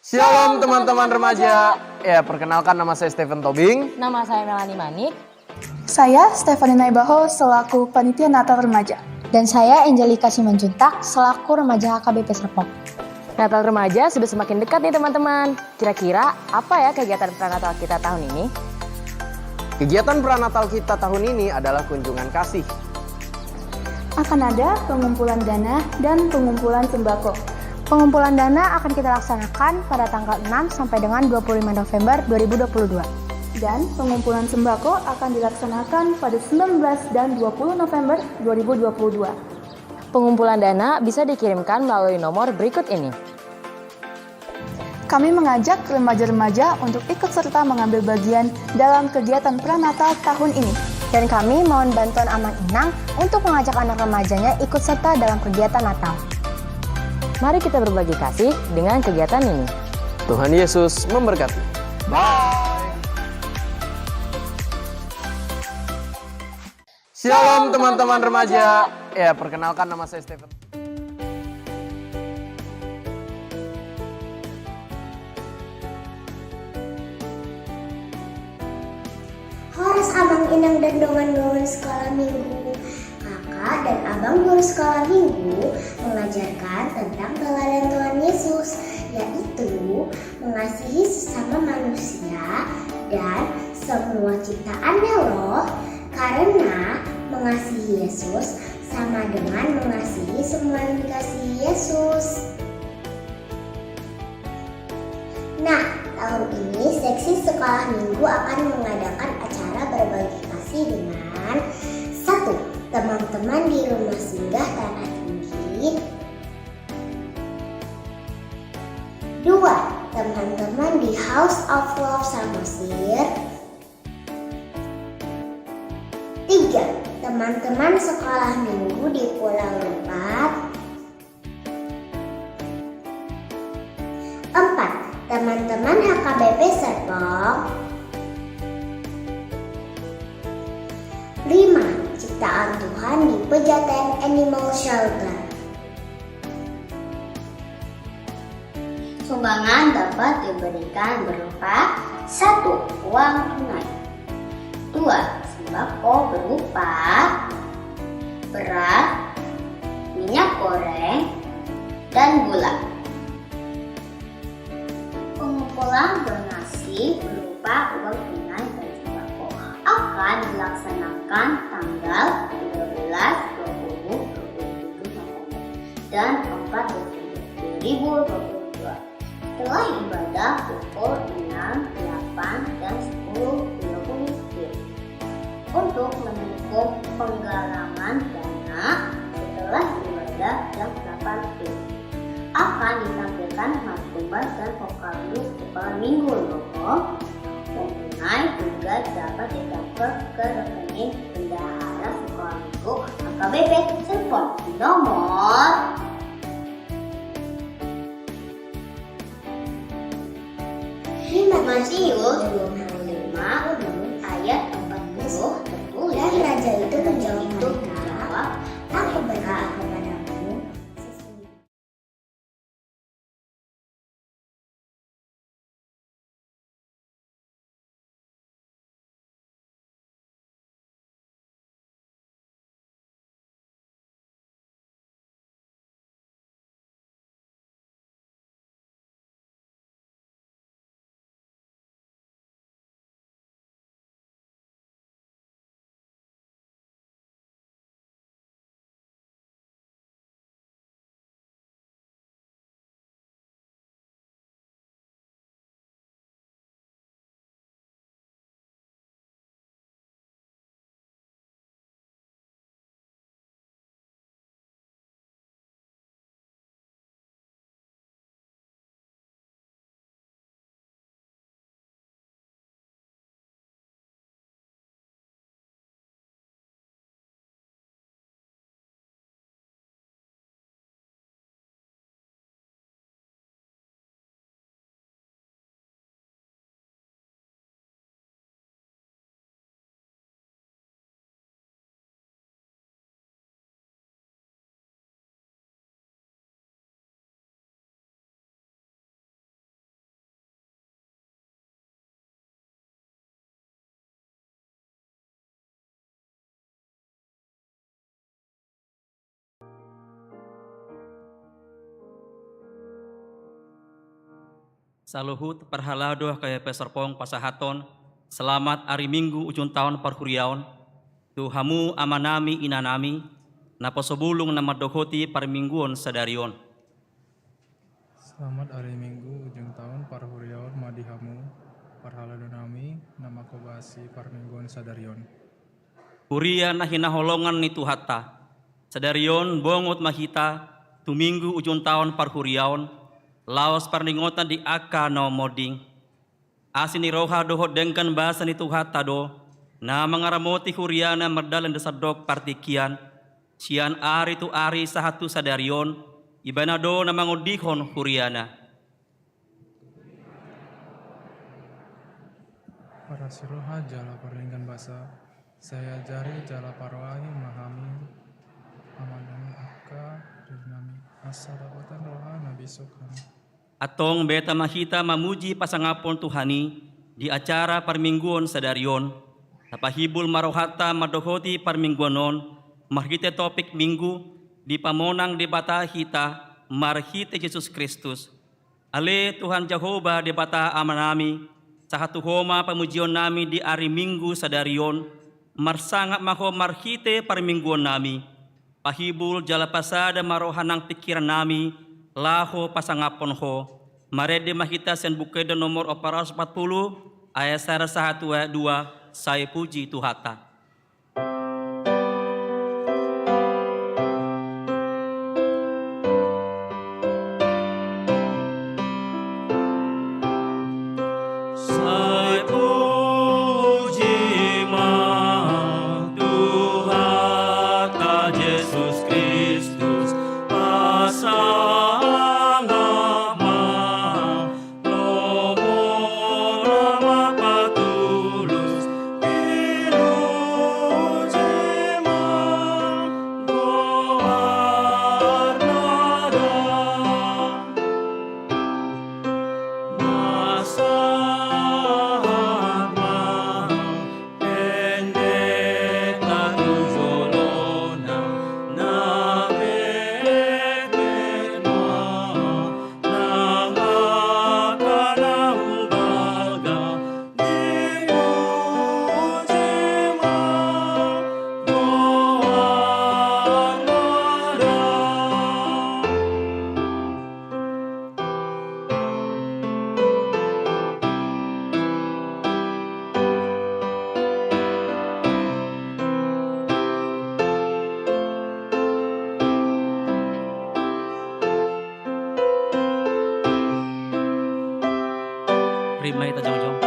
Shalom teman-teman remaja. Ya, perkenalkan nama saya Stephen Tobing. Nama saya Melanie Manik. Saya Stephanie Naibaho selaku Panitia Natal Remaja. Dan saya Angelika Simanjuntak selaku Remaja HKBP Serpong. Natal Remaja sudah semakin dekat nih teman-teman. Kira-kira apa ya kegiatan pranatal kita tahun ini? Kegiatan pranatal kita tahun ini adalah kunjungan kasih. Akan ada pengumpulan dana dan pengumpulan sembako. Pengumpulan dana akan kita laksanakan pada tanggal 6 sampai dengan 25 November 2022. Dan pengumpulan sembako akan dilaksanakan pada 19 dan 20 November 2022. Pengumpulan dana bisa dikirimkan melalui nomor berikut ini. Kami mengajak remaja-remaja untuk ikut serta mengambil bagian dalam kegiatan pranatal tahun ini. Dan kami mohon bantuan Aman Inang untuk mengajak anak remajanya ikut serta dalam kegiatan Natal. Mari kita berbagi kasih dengan kegiatan ini. Tuhan Yesus memberkati. Bye. Shalom teman-teman remaja. Ya, perkenalkan nama saya Stephen. Horas Abang Inang dan dongan-dongan sekolah minggu. Kakak dan abang guru sekolah minggu mengajarkan tentang teladan Tuhan Yesus, yaitu mengasihi sesama manusia dan semua ciptaannya loh. Karena mengasihi Yesus sama dengan mengasihi semua yang dikasihi Yesus. Nah, tahun ini seksi sekolah minggu akan mengadakan acara berbagi kasih dengan 1. Teman-teman di rumah singgah Tanah Tinggi. 2. Teman-teman di House of Love Samosir. 3. Teman-teman sekolah minggu di Pulau Lepat. 4. Teman-teman HKBP Serpong. 5. Ciptaan Tuhan di Pejaten Animal Shelter. Sumbangan dapat diberikan berupa 1. Uang tunai. 2. Sembako berupa beras, minyak goreng, dan gula. Pengumpulan donasi berupa uang tunai dan sembako akan dilaksanakan tanggal 13, 20, 27 November dan 4 Desember 2022 setelah ibadah pukul 6, 8, dan 10.30 WIB. Untuk mendukung penggalangan dana setelah ibadah jam 8 WIB akan ditampilkan marching dan vokal minggu loh. Tunai juga dapat ditransfer ke rekening bendahara sekolah minggu HKBP Serpong nomor 5 Matius 25 ayat 40 tertulis, dan raja itu menjawab, aku berkata kepadamu, Saluhut perhalado kaya peserpong pasahaton. Selamat hari Minggu ujung tahun parhuriaon. Tuhamu amanami inanami. Napasobulong na madohoti parmingguon sadarion. Selamat hari Minggu ujung tahun parhuriaon madihamu. Parhaladonami nama kobasi parmingguon sadarion. Kuria na hinaholongan ni Tuhata. Sadarion bongot mahita. Tuminggu ujung tahun parhuriaon. Laos parningotan di aka no moding. Asin ni roha dohot dengkan bahasa ni Tuhata do. Na mangaramoti huriana merdalan desadok partikian. Sian ari tu ari sahatu sadarion. Ibana do na mangodihon huriana. Para siroha jala perlingkan bahasa. Saya jari jala parwahi mahami. Amanami akka rinami. Asa dapatan roha nabi sokami. Atong beta mahita mamuji pasangapon Tuhani di acara parmingguon sadarion. Napahibul marohata madohoti parmingguonon. Marhite topik minggu di pamonang debata hita marhite Yesus Kristus. Ale Tuhan Jehovah debata amanami. Sahatu homa pamujion nami di hari Minggu sadarion. Marsangap maho marhite parmingguon nami. Pahibul jala pasada marohanang pikiran nami. Laho pasangapon ho. Marede mahita sen bukeda nomor 440 ayat 1 ayat 2 saya puji Tuhata. Saya puji Tuhata Yesus Kristus asa Rimay tajong-jong.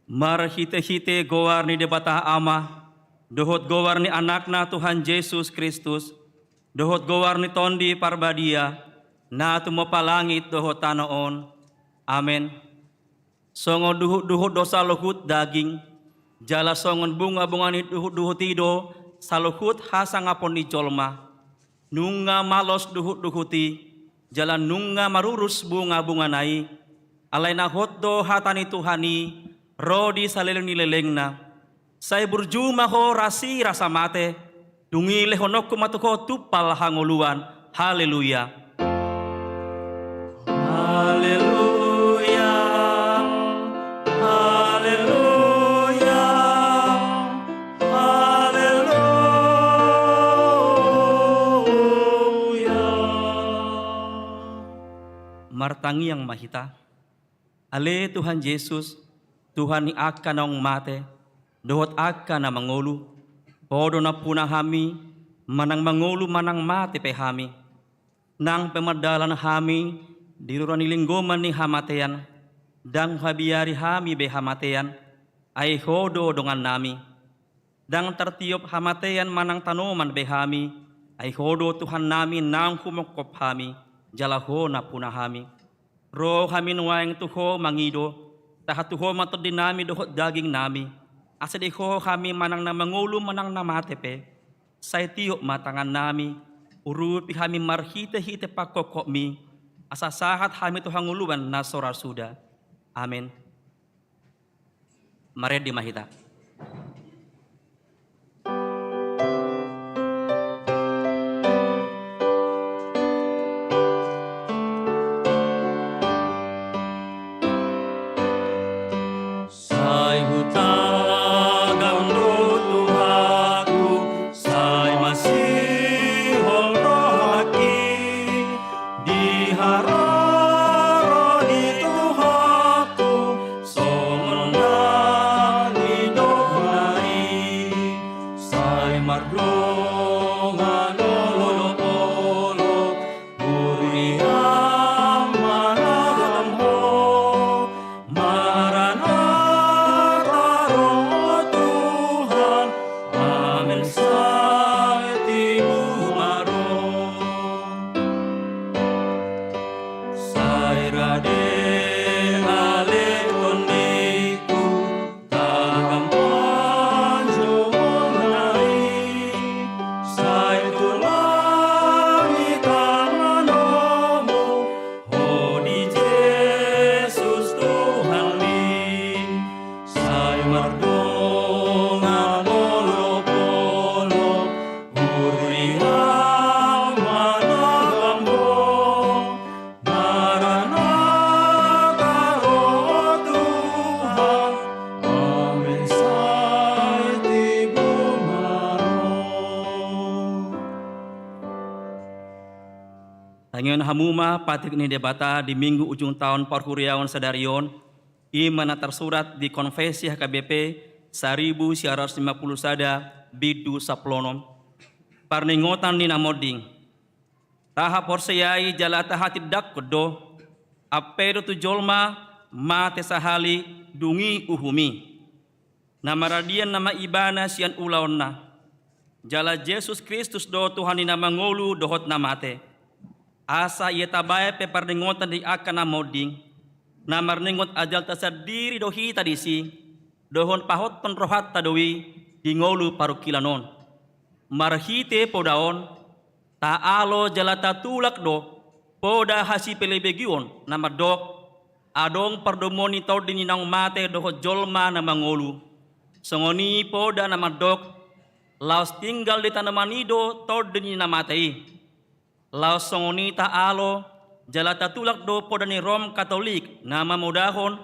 Marhite-hite gowar ni debata ama, dohot gowar ni anakna Tuhan Yesus Kristus, dohot gowar ni tondi parbadia, na tumapalangit dohot tanoon. Amen. Songon duhut dosa luhut daging, jala songon bunga-bunga ni duhut tido, saluhut hasangapon ni jolma. Nunga malos duhuti, jala nunga marurus bunga-bunga nai, alay na hotdo hatani Tuhani, rodi saleleng nileleng na. Say burjuma ho rasi rasa mate. Dungile honok kumatuko tupal hanguluan. Haleluya. Haleluya. Haleluya. Haleluya. Martangi yang mahita. Ale Tuhan Yesus. Tuhan ni akka na mate, dohot akka na mangulu, podo na punang hami, manang mangulu manang mate pe hami, nang pemadalan hami, diruran nilinggoman ni hamatean, dang habiari hami be hamatean, ay hodo dongan nami, dang tertiup hamatean manang tanoman behami, ay hodo Tuhan namin nang humukop hami, jalaho na punahami. Ro hamin waeng tuho mangido, tahat tuho matodin nami dohot daging nami, asa di ho kami manang na mangulo manang na matepe, say tiyok matangan nami, urupi kami marhite-hite pakokok mi, asa sahat kami tuhang uluan na sorar suda. Amin. Mari dimahita. Say hutagang do Tuhanku, say masihol rohaki, di hararo di Tuhanku, somendan hidupnai, say mardongan olo-olo, uriam manadam ho, Maranatha roh Tuhan, amin say tibu maro. Say rade ale tondiku, tagam panjo menai, say tulangi kamanomu, hodi Yesus Tuhan mi, say mardongan olo-olo, uriam managam ho, Maranatha roh Tuhan, amin say tibu maro. Tangion hamuma patik ni debata di minggu ujung tahun Parhuriawan Sadarion, imana tersurat di Konfesi HKBP 1950 sada bidu saplonom. Parningotan ni namoding. Taha porseyai jalata hati dak kodo, apedo tu jolma mate sahali dungi uhumi. Nama radian nama ibana sian ulaonna. Jala Yesus Kristus do Tuhan ni nama ngolu dohot namate. Asa ia tabae pe parningotan di akan namoding. Namar ningot ajal tasadiri dohi tadisi, dohon pahoton rohat tadowi, dingolu parukilanon. Marhite podaon, taalo jalata tulak do, poda hasi pelebegion, namar dok, adong pardomoni tau dininang mate dohot jolma na mangolu. Songoni poda namar dok, laos tinggal di tanamanido tau dininang matei. Laos songoni taalo, jalata tulak do poda ni Rom Katolik na mamudahon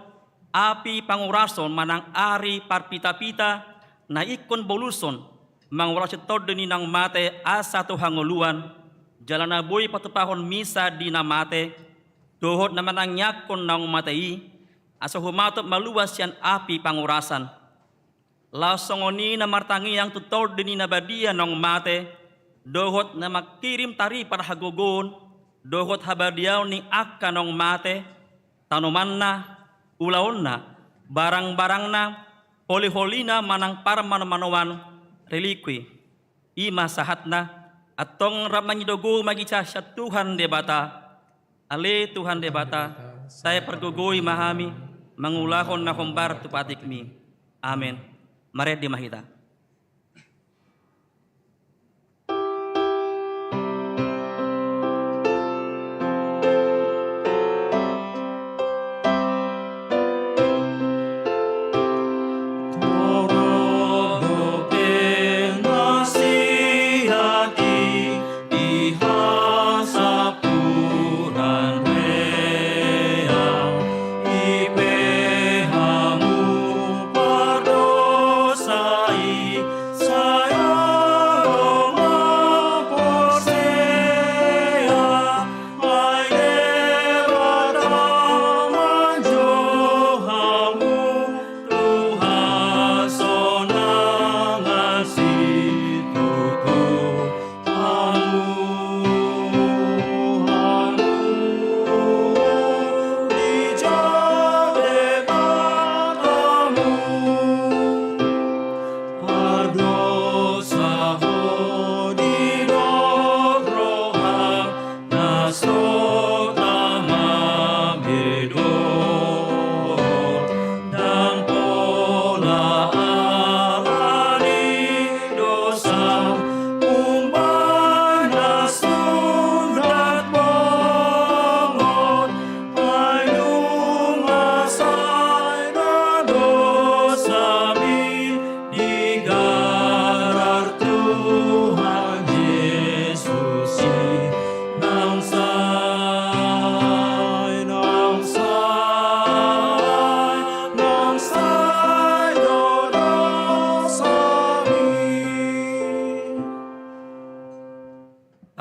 api pangurason manang ari parpita-pita na ikon boluson mangurasi tod ni nang mate asa to hanguluan jalana boy patupahon misa di namate dohot na manang yakon nang matei aso humatop maluwas yan api pangurasan. Laos songoni na martangi yang tutod ni nabadia nang mate dohot na makirim tari para hagogon dohot habadiaw ni akanong mate, tanuman na, ulaon na, barang-barang na, holi-holi na manang parman-manawan, relikwi, ima sahat na, atong ramanyidogo magitsa siya Tuhan debata, ale Tuhan debata, saya pergugoy mahami, mangulahon na kumbar tupatik mi. Amen. Mari dimahita. Sai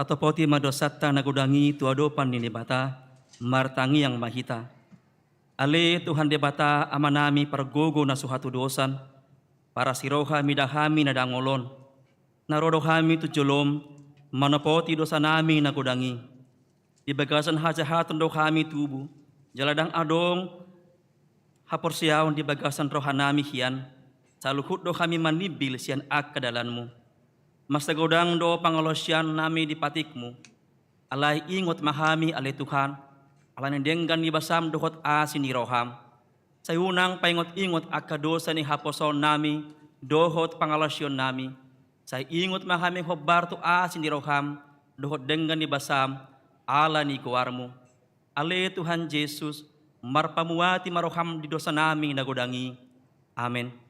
atau poti madosatta nagudangi tuadopan ni bata martangi yang mahita. Ale Tuhan debata amanami pergogo na suhatu dosan para siroha midahami na dangolon narodohami tu jolom manapoti dosa nami nagudangi di bagasan hajahatun dohami tubuh jaladang adong haporsiaon di bagasan rohanami hian saluhut dohami manibil sian ak kadalanmu mas tagodang do pangalosyan nami di patikmu alai ingot mahami ale Tuhan alai denggan ni basam dohot asin ni roham sayunang paingot-ingot akadosa ni haposon nami dohot pangalosyon nami say ingot mahami hobar tu asin ni roham dohot denggan ni basam ala ni kuarmu ale Tuhan Yesus marpamuati maroham di dosa nami nagodangi amin.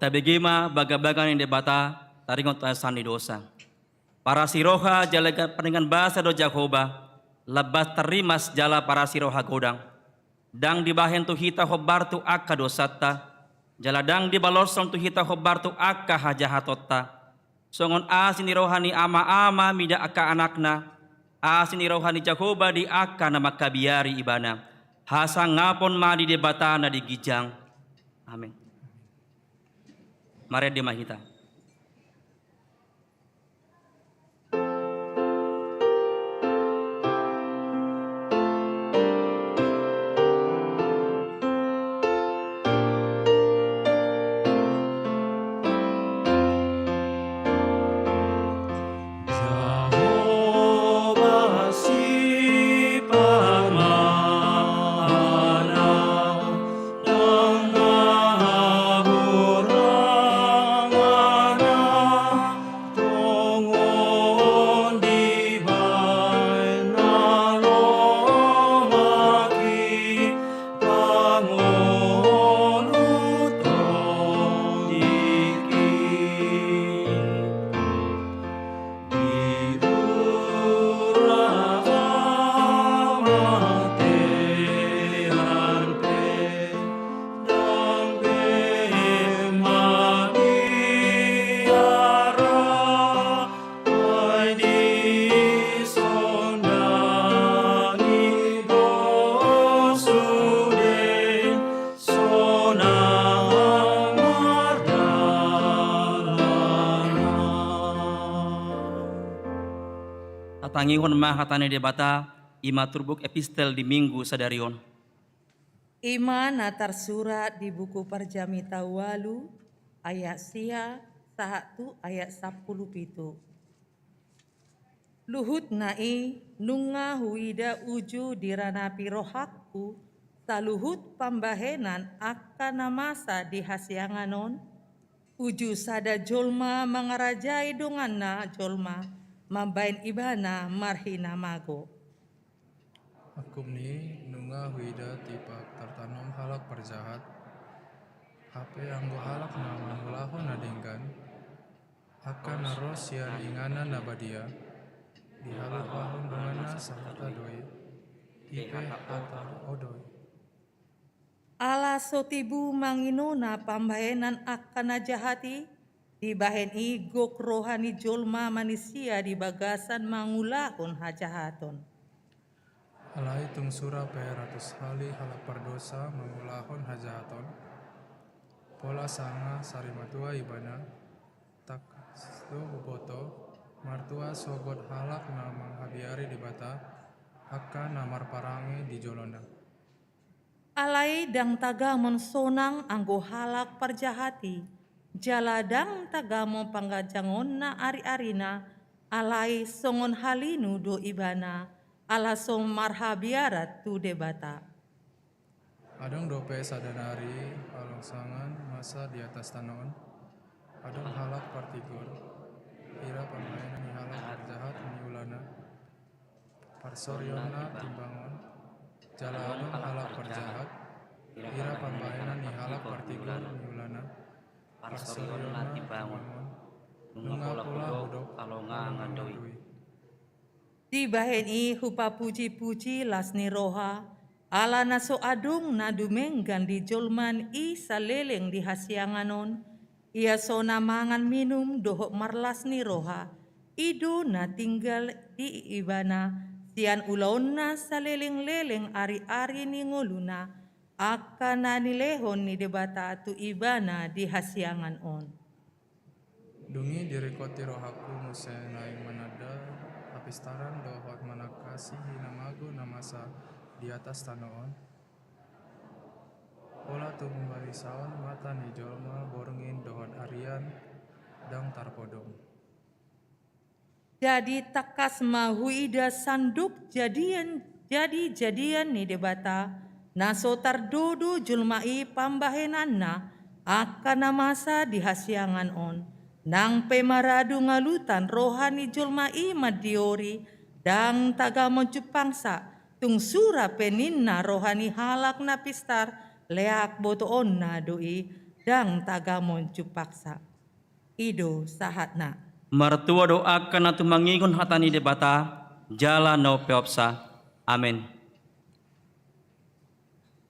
Tabegema baga-baga yang debata taringot tasan di dosa. Para siroha jalaga peningan bahasa do Jakoba lebat terimas jala para siroha godang. Dang dibahen tu hita hobar tu akka dosata. Jala dang dibalorson tu hita hobar tu akka hajahatotta. Songon asin ni rohani ama-ama mida akka anakna. Asin ni rohani Jakoba di akka nama kabiari ibana. Hasang ngapon ma di debata na di gijang. Amin. Mari di mahita. Tangihon mahatane debata ima turbuk epistel di minggu sadarion. Ima natar surat di buku Parjamita Walu ayat sia 1 ayat 10 pitu. Luhut nai nunga huida uju diranapi rohakku saluhut pambahenan akan namasa di hasyanganon uju sada jolma mangarajai donganna jolma mambain ibana marhina mago. Akum ni nunga huida tipak tertanam halak perjahat. HP anggo halak nama mulahon nadenggan. Akan naros sian inganan nabadia. Di halak lahon dongana sahata doi. Ipe hata odoi. Ala sotibu manginona pambahenan akan najahati. Di bahen igok rohani jolma manusia di bagasan mangulahon hajahaton. Alai tung surah peratus hali halak perdosa mangulahon hajahaton. Pola sanga sarimatua ibana tak stu boto Martua sogot halak na manghabiari di bata, akka namar parangi di jolona. Alai dang tagamon sonang anggo halak parjahati, jaladang tagamo panggajangon na ari-arina, alai songon halinu do ibana, ala som marhabiarat tu debata. Adong dope sadanari alongsangan masa di atas tanon, adong halak partigur, ira pamainan ni halak parjahat ni ulana, parsoryona timbangon, jala adong halak parjahat, ira pamainan ni halak partigur ni ulana, parsoryona timbangon, nunga pula hudok alongan doi. Di baheni hupa puji-puji lasni roha, ala naso adung na dumenggan di jolman i saleleng di hasianganon, ia sona mangan minum dohok marlas ni roha, ido na tinggal di ibana, sian ulaon na saleleng-leleng ari-ari ni ngoluna, akka na nilehon ni debata tu ibana di hasiangan on. Dungi dirikoti rohaku musenai manada, apistaran dohot manakasi hinamago namasa di atas tanoon. Pola tu membarisaon mata ni jolma borngin dohon arian dang tarpodong. Jadi takas mahuida sanduk jadian ni debata, naso tardodo julmai pambahenanna akan masa di hasiangan on. Nang pemaradu ngalutan rohani julmai madiori dang tagamon cupangsa tung sura peninna rohani halak na pistar leak botoon na doi dang tagamon cupaksa. Ido sahatna. Martua doakan atu mangingon hatani debata, jala no peopsa. Amin.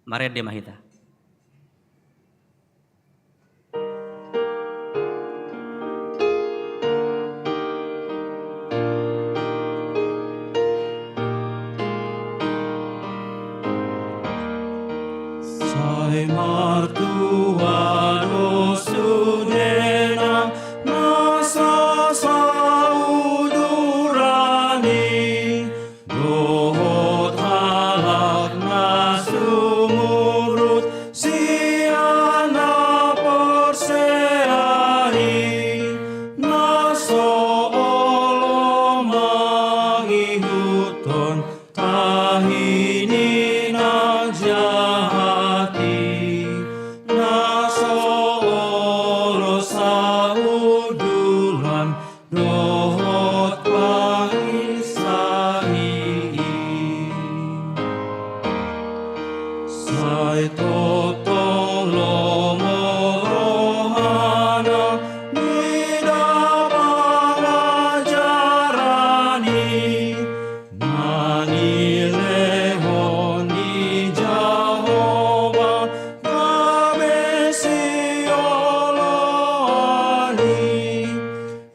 Mari de mahita. Sai martua dosudena nasa saudurani dohot halak na sumurut siana porseari naso olo mangihuton tahini nagjahati naso olo saudulan dohot pangisahi sai totolo morohana nida pangajarani nani lehon di Jehova kabesi oloni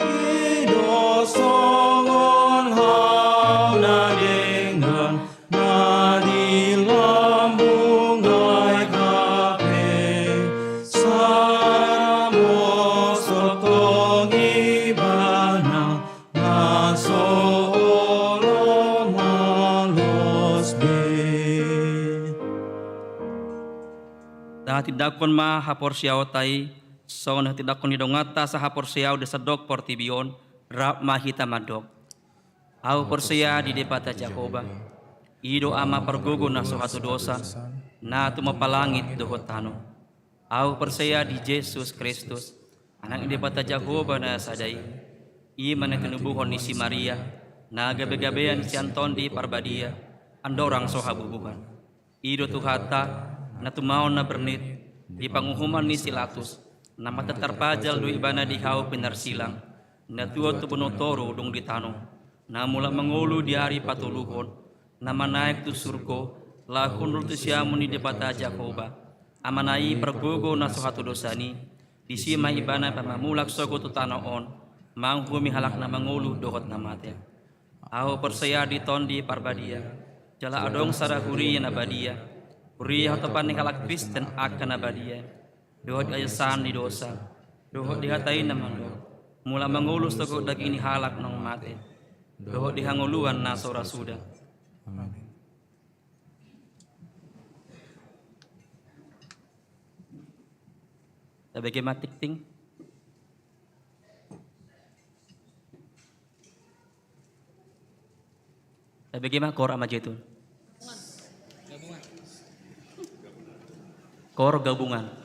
ido songon hauna dengan nadi lambung gai kape saramo sotong ibana naso olo malos be. Tidakon ma hapor siyaw tay, so na tidakon hidongata sa hapor siyaw de sadok portibion, rap mahita madok. Aw porsiya di debata Jakoba, ido ama pergugo na suhatu dosa, na tumapalangit dohot tano. Aw porsiya di Jesus Kristus, anak debata Jakoba na sadai, iman na tinubuhon ni si Maria, na gabe-gabean si Anton di Parbadia, andorang sohabubuhan. Ido tuhata, na tumaon na bernit, di panguhuman ni Silatus, na matatarpajal do ibana di hao pinarsilang, na tuwa tu bonotoro dong di tanong, na mula mangulu di hari patuluhon, na manaik tu surko, lahun tu siyamu ni debata Jakoba, amanai pergugo na suhatu dosani, di sima ibana pamamulak sogo tu tanoon, manghumi halak na mangulu dohot na mate. Aho persaya di tondi Parbadia, jala adong sarahuri na badia, Uri hatapan ni halak Kristen akan abadia, dohot ayasan di dosa, dohot dihatain na manglo, mula mengulus toko daging ini halak nong mate. Dohot dihanguluan na sora sudah. Amin. Tabagi matik ting. Tabagi kor ama jetun. Kor gabungan.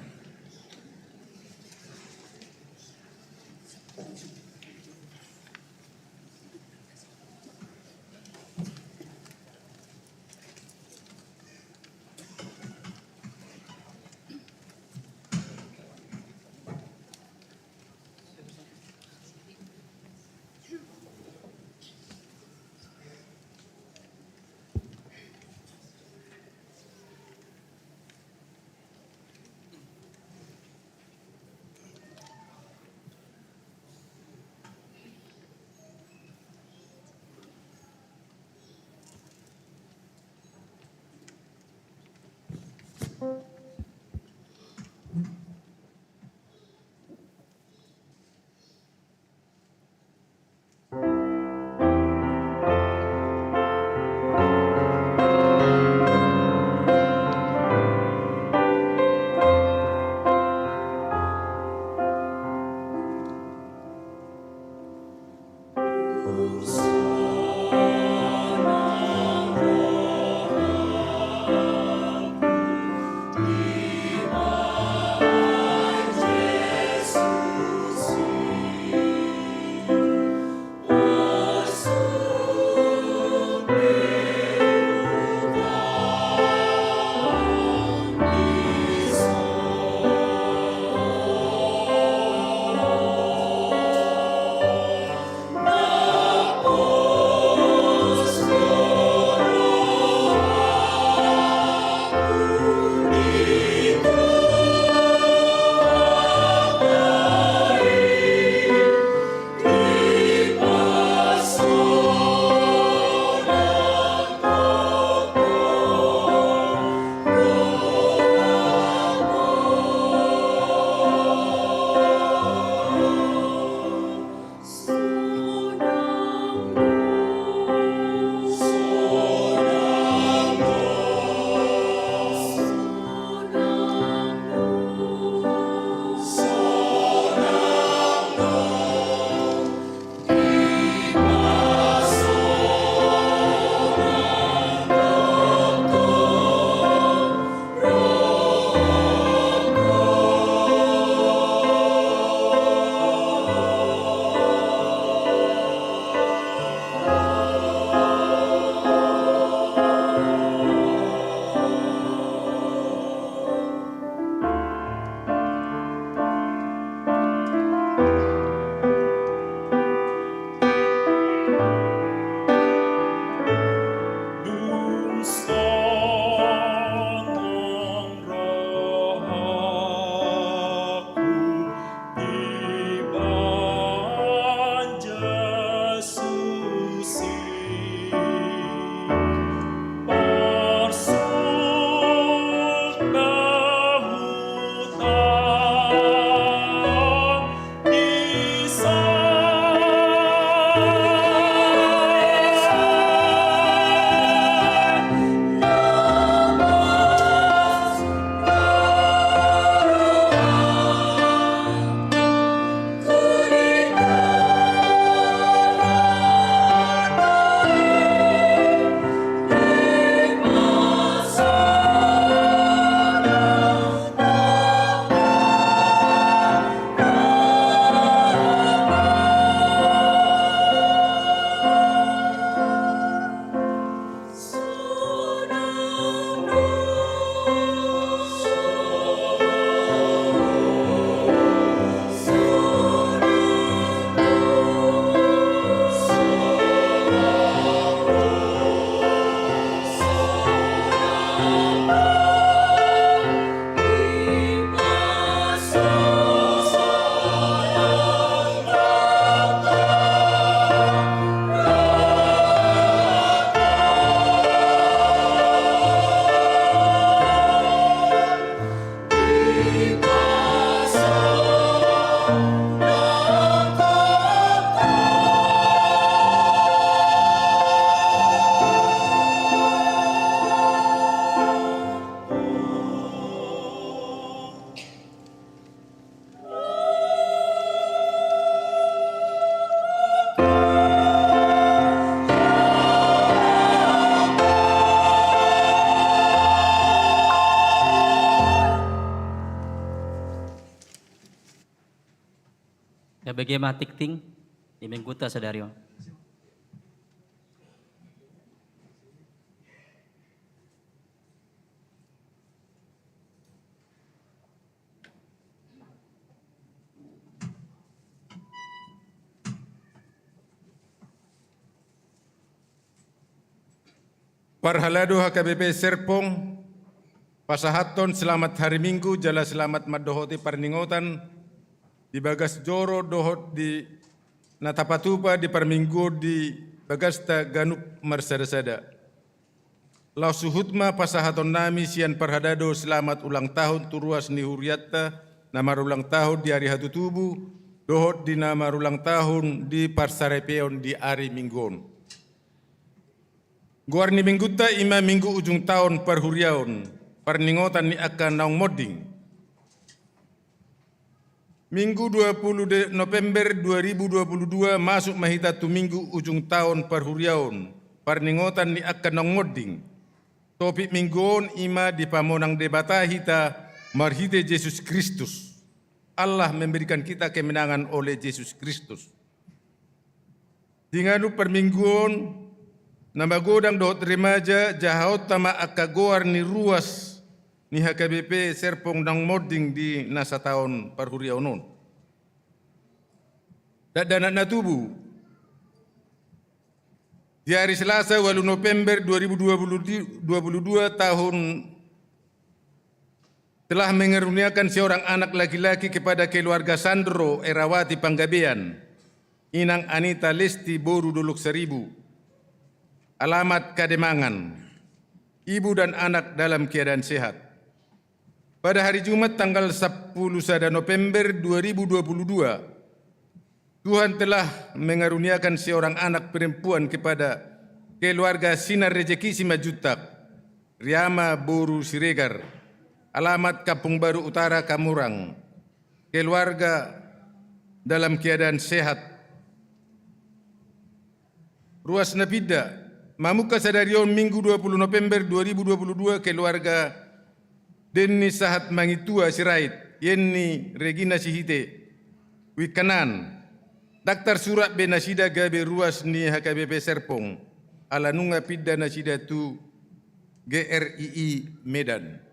bagaimana tikting di mengguta sadario. Parhalado HKBP Serpong, pasahaton selamat hari Minggu, jala selamat madohoti parningotan, di bagas joro dohot di natapatupa di parminggu di bagasta ganup marsada-sada. Lau suhutma pasahaton nami sian parhadado selamat ulang tahun turuas ni huriatta, nama ulang tahun di hari hatu tubuh, dohot di nama ulang tahun di parsarepeon di hari minggon. Guarni mingguta ima minggu ujung tahun perhuriaon, perningotan ni akan naung modding. Minggu 20 November 2022 masuk mahita tu minggu ujung tahun perhuriaon, perningotan ni akan naung modding. Topik mingguon ima di pamonang debata hita marhite Yesus Kristus. Allah memberikan kita kemenangan oleh Yesus Kristus. Dinganu permingguon nama godang dohot remaja jahaut tama akagoar ni ruas ni HKBP Serpong dang modding di nasa tahun parhuriaunon. Dadanat na tubuh. Di hari Selasa 8 November 2022 tahun telah mengeruniakan seorang anak laki-laki kepada keluarga Sandro Erawati Panggabean, Inang Anita Lesti Boru Dolok Seribu. Alamat Kademangan, ibu dan anak dalam keadaan sehat. Pada hari Jumat tanggal 10 November 2022, Tuhan telah mengaruniakan seorang anak perempuan kepada keluarga Sinar Rejeki Simajutak, Riama Boru Siregar, alamat Kampung Baru Utara Kamurang, keluarga dalam keadaan sehat. Ruas Napida, Mamuka Sadarion Minggu 20 November 2022 keluarga Denny Sahat Mangitua Sirait, Yenni Regina Sihite, Wikanan, Daktar Surat Benasida Gabe Ruas ni HKBP Serpong, Alanunga Pidda Nasida tu GRII Medan.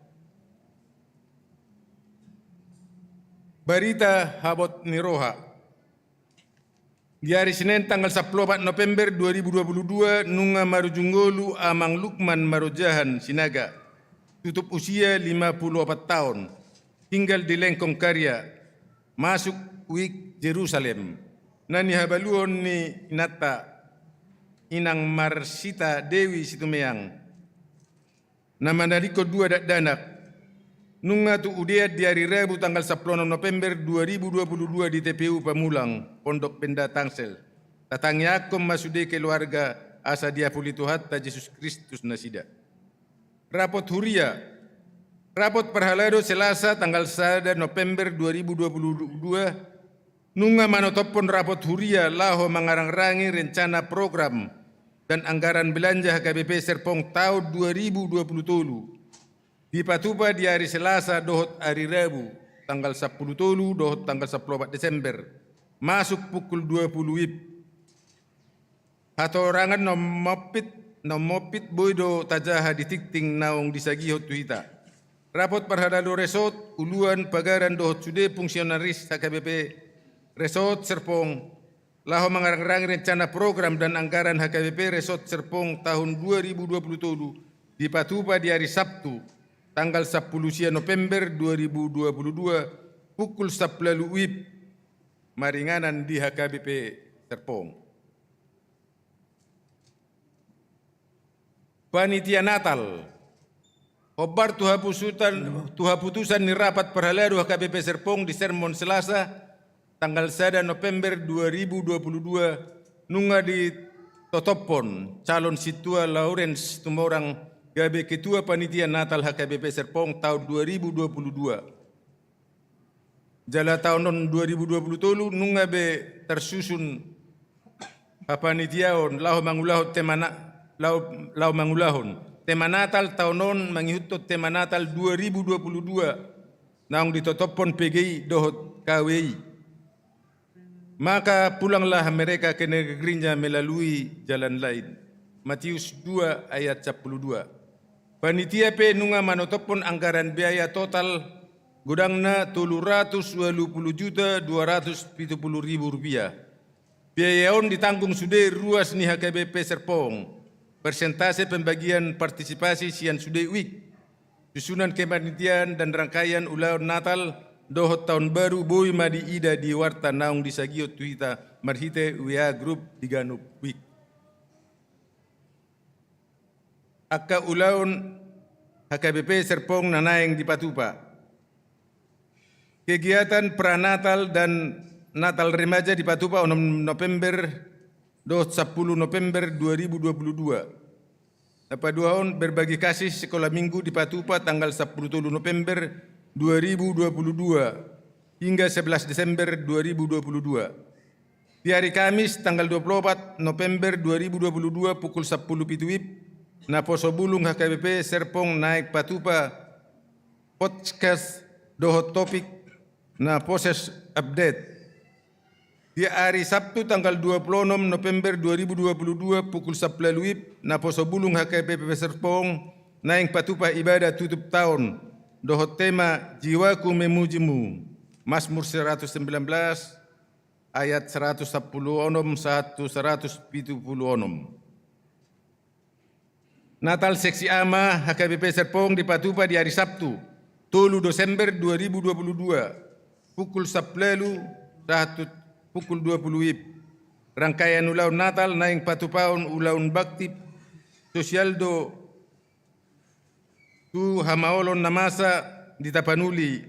Barita Habot Niroha. Di hari Senin tanggal 14 November 2022, Nunga Marujunggolu Amang Lukman Marojahan Sinaga, tutup usia 54 tahun, tinggal di Lengkong Karya, masuk Wik Jerusalem. Nani habaluon ni Inata, Inang Marsita Dewi Situmeang. Nama nariko 2 danak. Nunga tu udiat di hari Rabu tanggal 10 November 2022 di TPU Pamulang, Pondok Benda Tangsel. Tatangnya akom masude keluarga asa dia pulitu hatta Yesus Kristus nasida. Rapot huria. Rapot perhalado Selasa tanggal 1 November 2022. Nunga manotopon rapot huria laho mengarang-rangi rencana program dan anggaran belanja HKBP Serpong tahun 2020. Di Patuba di hari Selasa dohot hari Rabu tanggal 10 Tolu dohot tanggal 14 Desember masuk pukul 20 WIB. Hatorangan nomopit boydo tajaha di tikting naung disagihot tuhita. Rapot perhadalo resort uluan pagaran dohot sude fungsionaris HKBP Resort Serpong laho mengarang-rangi rencana program dan anggaran HKBP Resort Serpong tahun 2020 di Patuba di hari Sabtu tanggal 10 November 2022 pukul 10 WIB maringanan di HKBP Serpong. Panitia Natal. Obar tuhaputusan ni rapat perhalado HKBP Serpong di Sermon Selasa tanggal 1 November 2022 nunga di Totopon calon situa Lawrence Tumorang Gabe Ketua Panitia Natal HKBP Serpong tahun 2022. Jala tahun 2020 tolu nunga be tersusun panitiaon lau mangulahon lau mangulahon. Tema Natal tahunon mangihutut tema Natal 2022 naung ditotopon PGI dohot KWI. maka pulanglah mereka ke negerinya melalui jalan lain. Matius 2 ayat 12. Panitia pe nunga manotopon anggaran biaya total gudangna 320.270.000 rupiah. Biayaon ditanggung sudah ruas ni HKBP Serpong. Persentase pembagian partisipasi sian sudah week. Susunan kepanitiaan dan rangkaian ulang Natal dohot tahun baru boy madi ida di warta naung di sagio Twitter marhite WA Group Diganup Week. Akka ulaun HKBP Serpong nanaeng di Patupa. Kegiatan pranatal dan Natal remaja di Patupa 6 November 10 November 2022. Dapat 2 tahun berbagi kasih sekolah minggu di Patupa tanggal 10 November 2022 hingga 11 Desember 2022. Di hari Kamis tanggal 24 November 2022 pukul 10 WIB na poso bulung HKBP Serpong naik Patupa podcast dohot topik na proses update. Di hari Sabtu tanggal 26 November 2022 pukul 11 WIB na poso bulung HKBP Serpong naik Patupa ibadah tutup tahun dohot tema jiwaku memujimu Mazmur 119 ayat 110 170. Natal seksi ama HKBP Serpong di Patupa di hari Sabtu 3 Desember 2022 pukul 10 pukul 20 WIB. Rangkaian ulang Natal naing Patupaon ulang bakti sosial do tu hamaolon namasa di Tapanuli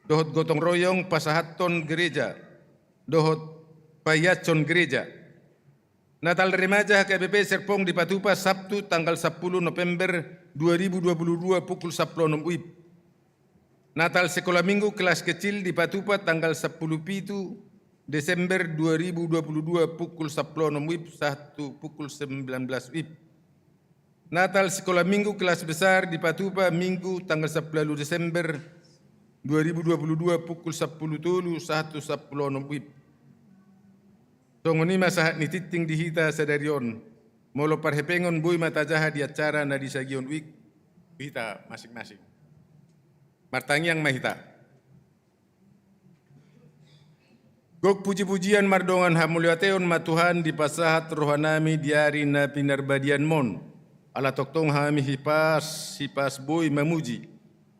dohot gotong royong pasahaton gereja dohot payacon gereja. Natal remaja HKBP Serpong di Patupa Sabtu tanggal 10 November 2022 pukul 10 WIB. Natal sekolah minggu kelas kecil di Patupa tanggal 10 Desember 2022 pukul 10 WIB 1 pukul 19 WIB. Natal sekolah minggu kelas besar di Patupa Minggu tanggal 10 Desember 2022 pukul 10 tulu 1 10 WIB. Tongoni masahat ni titing dihita sadarion. Molo parhepengon boy mata jaha di acara na di sagion week. Hita masing-masing. Martangyang mahita. Gok puji-pujian mardongan hamuliateon matuhan di pasahat rohanami diari na pinarbadian mon. Ala toktong hami hipas boy mamuji.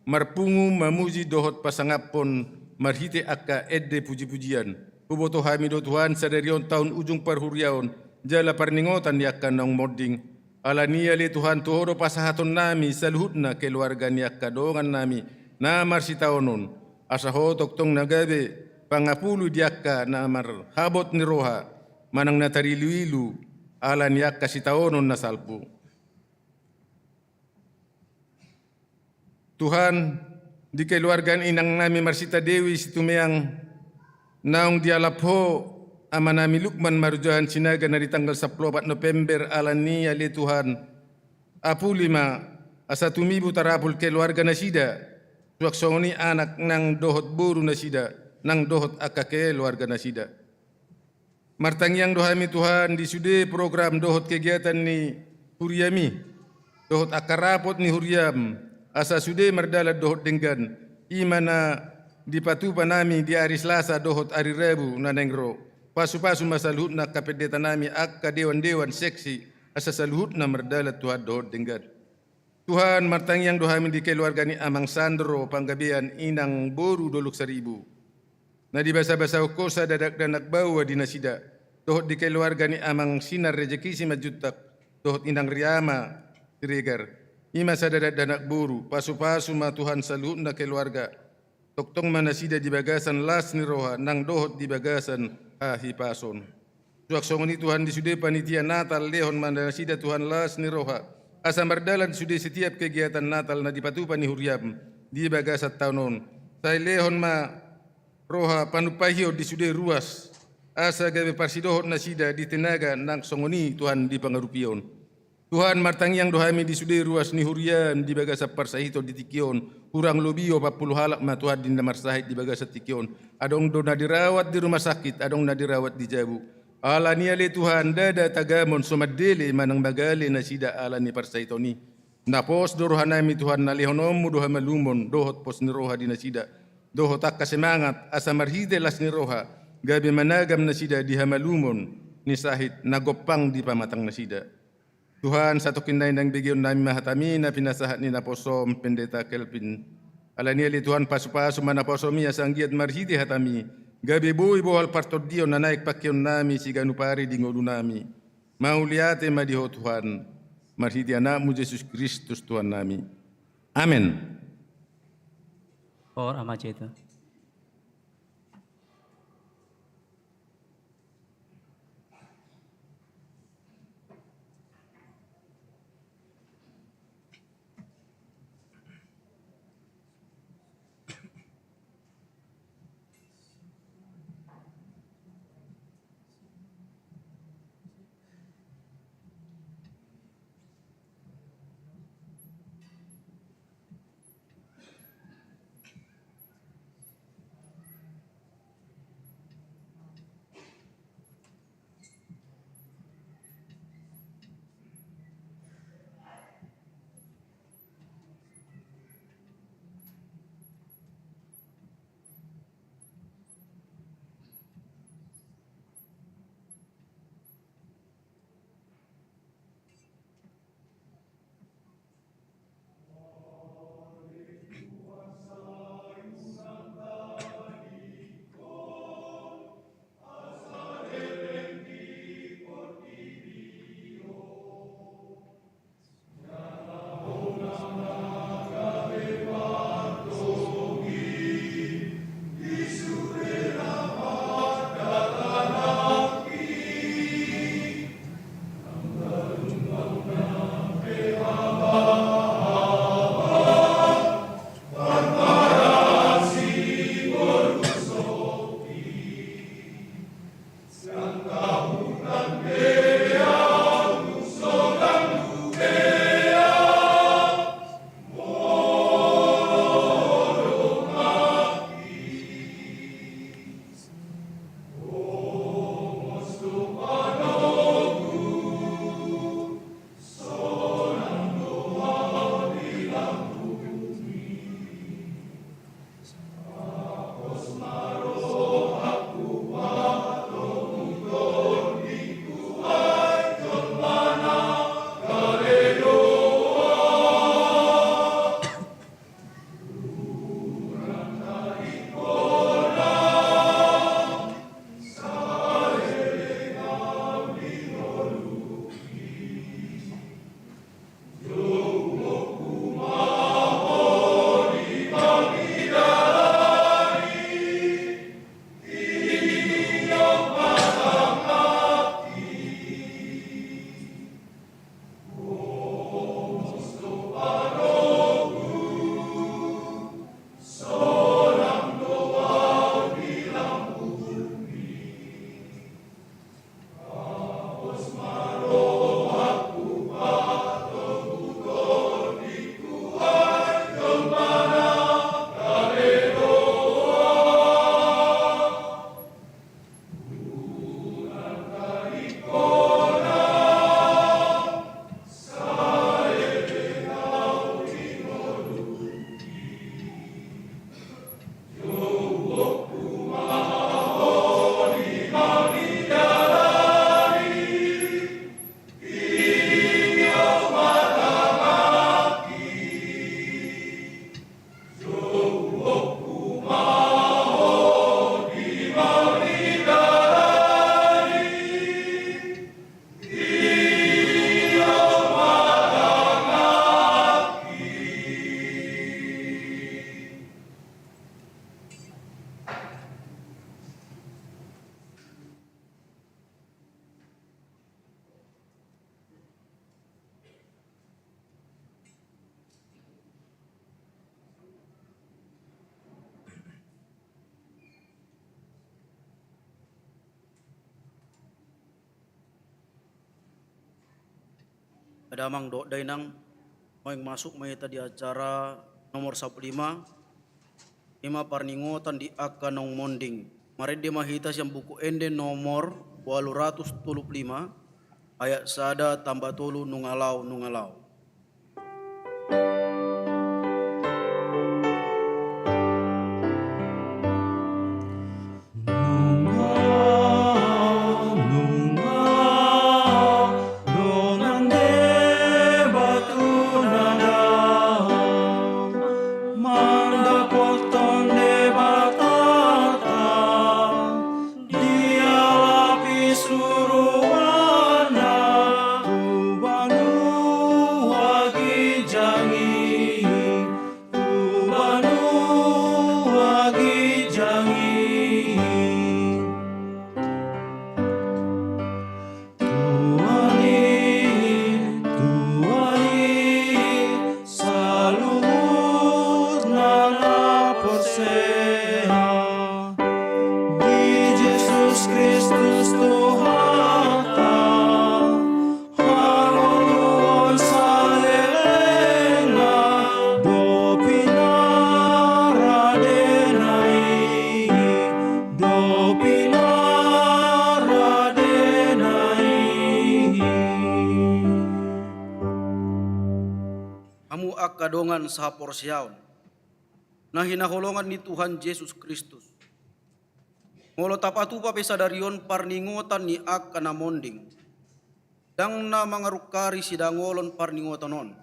Marpungu mamuji dohot pasangapon marhite akka edde puji-pujian. Kuboto hami do Tuhan sadarion tahun ujung perhuriaon jala parningotan yakkan nang modding ala niya li Tuhan tuhoro pasahaton nami saluhutna keluarga yakka dongan nami na marsitaonon asaho toktong nagabe pangapulu diakka na mar habot ni roha manang natarilu-ilu ala yakka sitaonon na salpu. Tuhan di keluargaan inang nami Marsita Dewi situmeang naung dialapho amanami Lukman Marujahan Sinaga na di tanggal 14 November alani ali Tuhan apulima asa tumibu tarapul keluarga na sida suaksoni anak nang dohot buru na sida nang dohot akka keluarga na sida. Martangyang dohami Tuhan di sude program dohot kegiatan ni huriami dohot akarapot ni huriam asa sude mardala dohot denggan imana di Patupa nami di hari Selasa dohot hari Rebu na nengro. Pasu-pasu masaluhut na kapedeta nami akka dewan-dewan seksi asa saluhut na merdalat Tuhan dohot denggan. Tuhan martangyang dohami di keluarga ni Amang Sandro panggabian inang boru doluk 1000. Na di basa-basa kosa dadak danak bawa di nasida. Dohot di keluarga ni Amang Sinar Rejeki si majutak. Dohot inang Riyama Tiregar. Ima sa dadak danak boru. Pasu-pasu ma Tuhan saluhut na keluarga. Toktong manasida di bagasan las ni roha nang dohot di bagasan hipason. Suaksong ni Tuhan di sude panitia Natal lehon manasida Tuhan las ni roha. Asa mardalan sude setiap kegiatan Natal na di Patupa ni huriam di bagasat tahunon. Say lehon ma roha panupahio di sude ruas. Asa gabe parsidohot na sida di tenaga nang songoni Tuhan di pangarupion. Tuhan martangiang dohami di sudai ruas ni hurian di bagasa parsahito di tikion. Hurang lobio 40 halak ma Tuhan di namarsahit di bagasa tikion. Adong do na dirawat di rumah sakit, adong na dirawat di jabu. Ala ni ale Tuhan dada tagamon somadele manang bagale na sida ala ni parsahito ni. Napos dorohanami Tuhan nalihonomu doha malumon dohot pos ni roha di nasida. Dohot akka semangat asa marhide las ni roha. Gabi managam nasida di hamalumon ni sahit nagopang di pamatang nasida. Tuhan satu kinay nang bigyan namin mahatami na pinasahat ni Naposom Pendeta Kelvin. Alaniali Tuhan pasu-pasu manaposomi asanggiat marhidi hatami. Gabi buhay buhal partodio na naik pakyon nami si ganupari di ngolu nami. Mauliate madiho Tuhan. Marhidi anakmu Yesus Kristus Tuhan nami. Amin. Or amajeta. ada amang do dainang mau yang masuk mahita di acara nomor 15 ima parningotan di akanong monding. Mari dia mahita yang buku ende nomor 235 ayat sada tambah tolu nungalau. Amu akadongan sahapor siaon. Nah hinaholongan ni Tuhan Yesus Kristus. Ngolo tapatu pa pesadarion parningotan ni akana monding. Dang na mangarukari sidangolon parningotanon.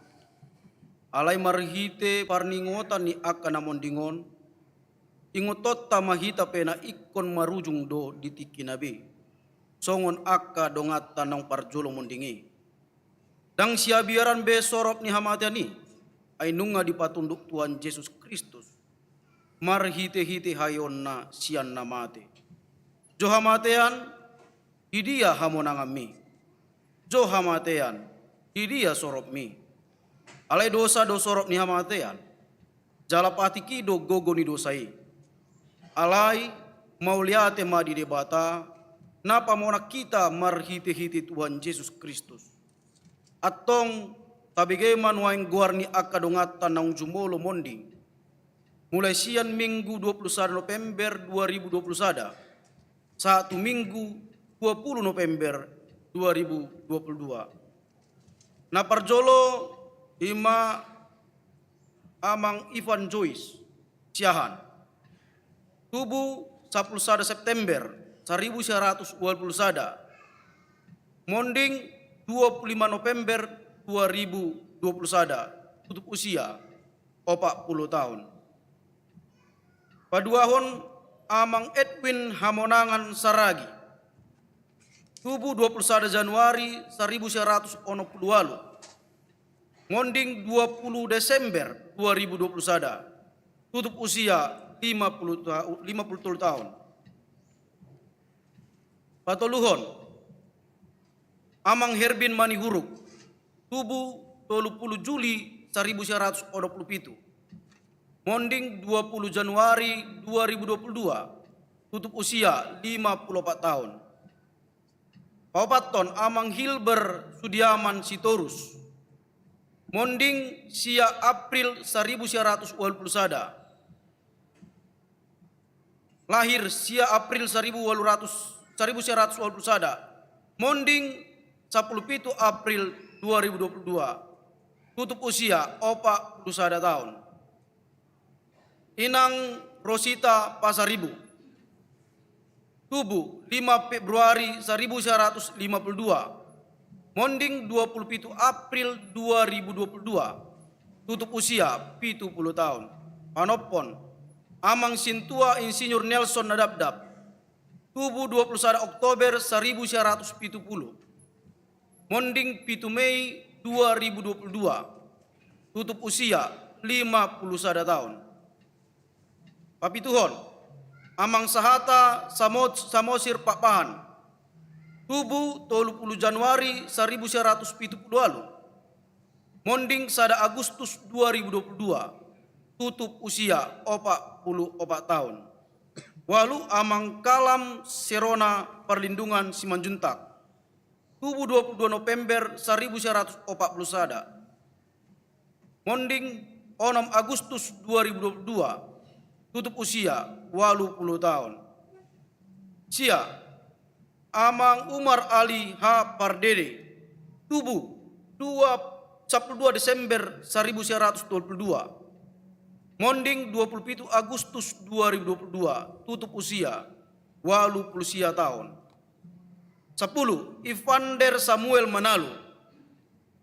Alay marhite parningotan ni akana mondingon. Ingotot tamahita pena ikon marujung do ditikinabe. Songon akka dongatan ng parjolo mondingi. Dang siya biaran be sorop ni hamatiani. Ay nunga dipatunduk Tuhan Yesus Kristus. Marhite-hite hayon na siyan na mate. Jo hamatean, hidia hamonangami. Jo hamatean, hidia sorop mi. Alay dosa do sorop ni hamatean. Jalapatiki do gogo ni dosai. Alay mauliate ma di debata. Napa mona kita marhite-hite Tuhan Yesus Kristus. Atong tabigay manuaing guarni akadongatan ng jumolo monding. Mulai siyan Minggu 21 November 2021 sa Minggu 20 November 2022. Naparjolo ima amang Ivan Joyce siyahan. Tubuh 11 September 1921. Monding 25 November 2021, tutup usia 40 tahun. Paduahon amang Edwin Hamonangan Saragi. Tubuh 21 Januari 1960. Monding 20 Desember 2021, tutup usia 50 tahun. Patoluhon amang Herbin Manihuruk. Tubuh 20 Juli 1927. Monding 20 Januari 2022. Tutup usia 54 tahun. Paupaton amang Hilber Sudiaman Sitorus. Monding sia April 1981. Lahir sia April 1981. Monding 17 April 2022. Tutup usia 41 tahun. Inang Rosita Pasaribu. Tubuh 5 Februari 1952. Monding 27 April 2022. Tutup usia 70 tahun. Panopon amang Sintua Insinyur Nelson Nadabdab. Tubuh 21 Oktober 1970. Monding 7 Mei 2022. Tutup usia 51 tahun. Papituhon amang Sahata Samosir Papahan. Tubuh 30 Januari 1970. Monding sada Agustus 2022. Tutup usia 44 tahun. Walu amang Kalam Serona Perlindungan Simanjuntak. tubuh 22 November 1941 sada. Monding 6 Agustus 2022, tutup usia 80 tahun. Sia, Amang Umar Ali H. Pardede, tubuh 12 Desember 1922. Monding 27 Agustus 2022, tutup usia 80 tahun. 10. Ivander Samuel Manalu,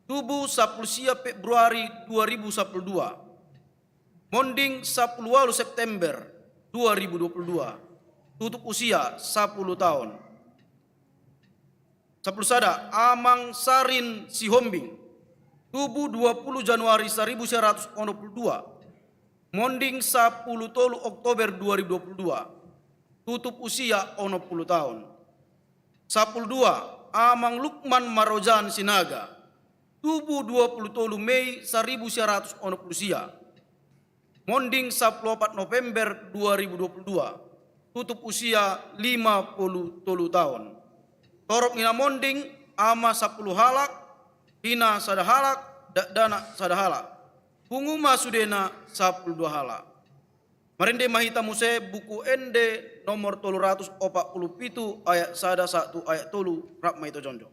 tubuh 10 Februari 2012. Monding 10 September 2022, tutup usia 10 tahun. 10 sada Amang Sarin Sihombing, tubuh 20 Januari 1922. Monding 10 tolu Oktober 2022, tutup usia 60 tahun. 12 Amang Lukman Marojan Sinaga, tubuh 20 tolu Mei 1960 sia. Monding 14 November 2022, tutup usia 50 tolu tahun. Torok nina monding ama 10 halak, hina sada halak, dana sada halak. Punguma sudena 12 halak. Marinde mahita muse buku ende nomor 347 ayat sada 1 ayat 3 rap mahita jonjo.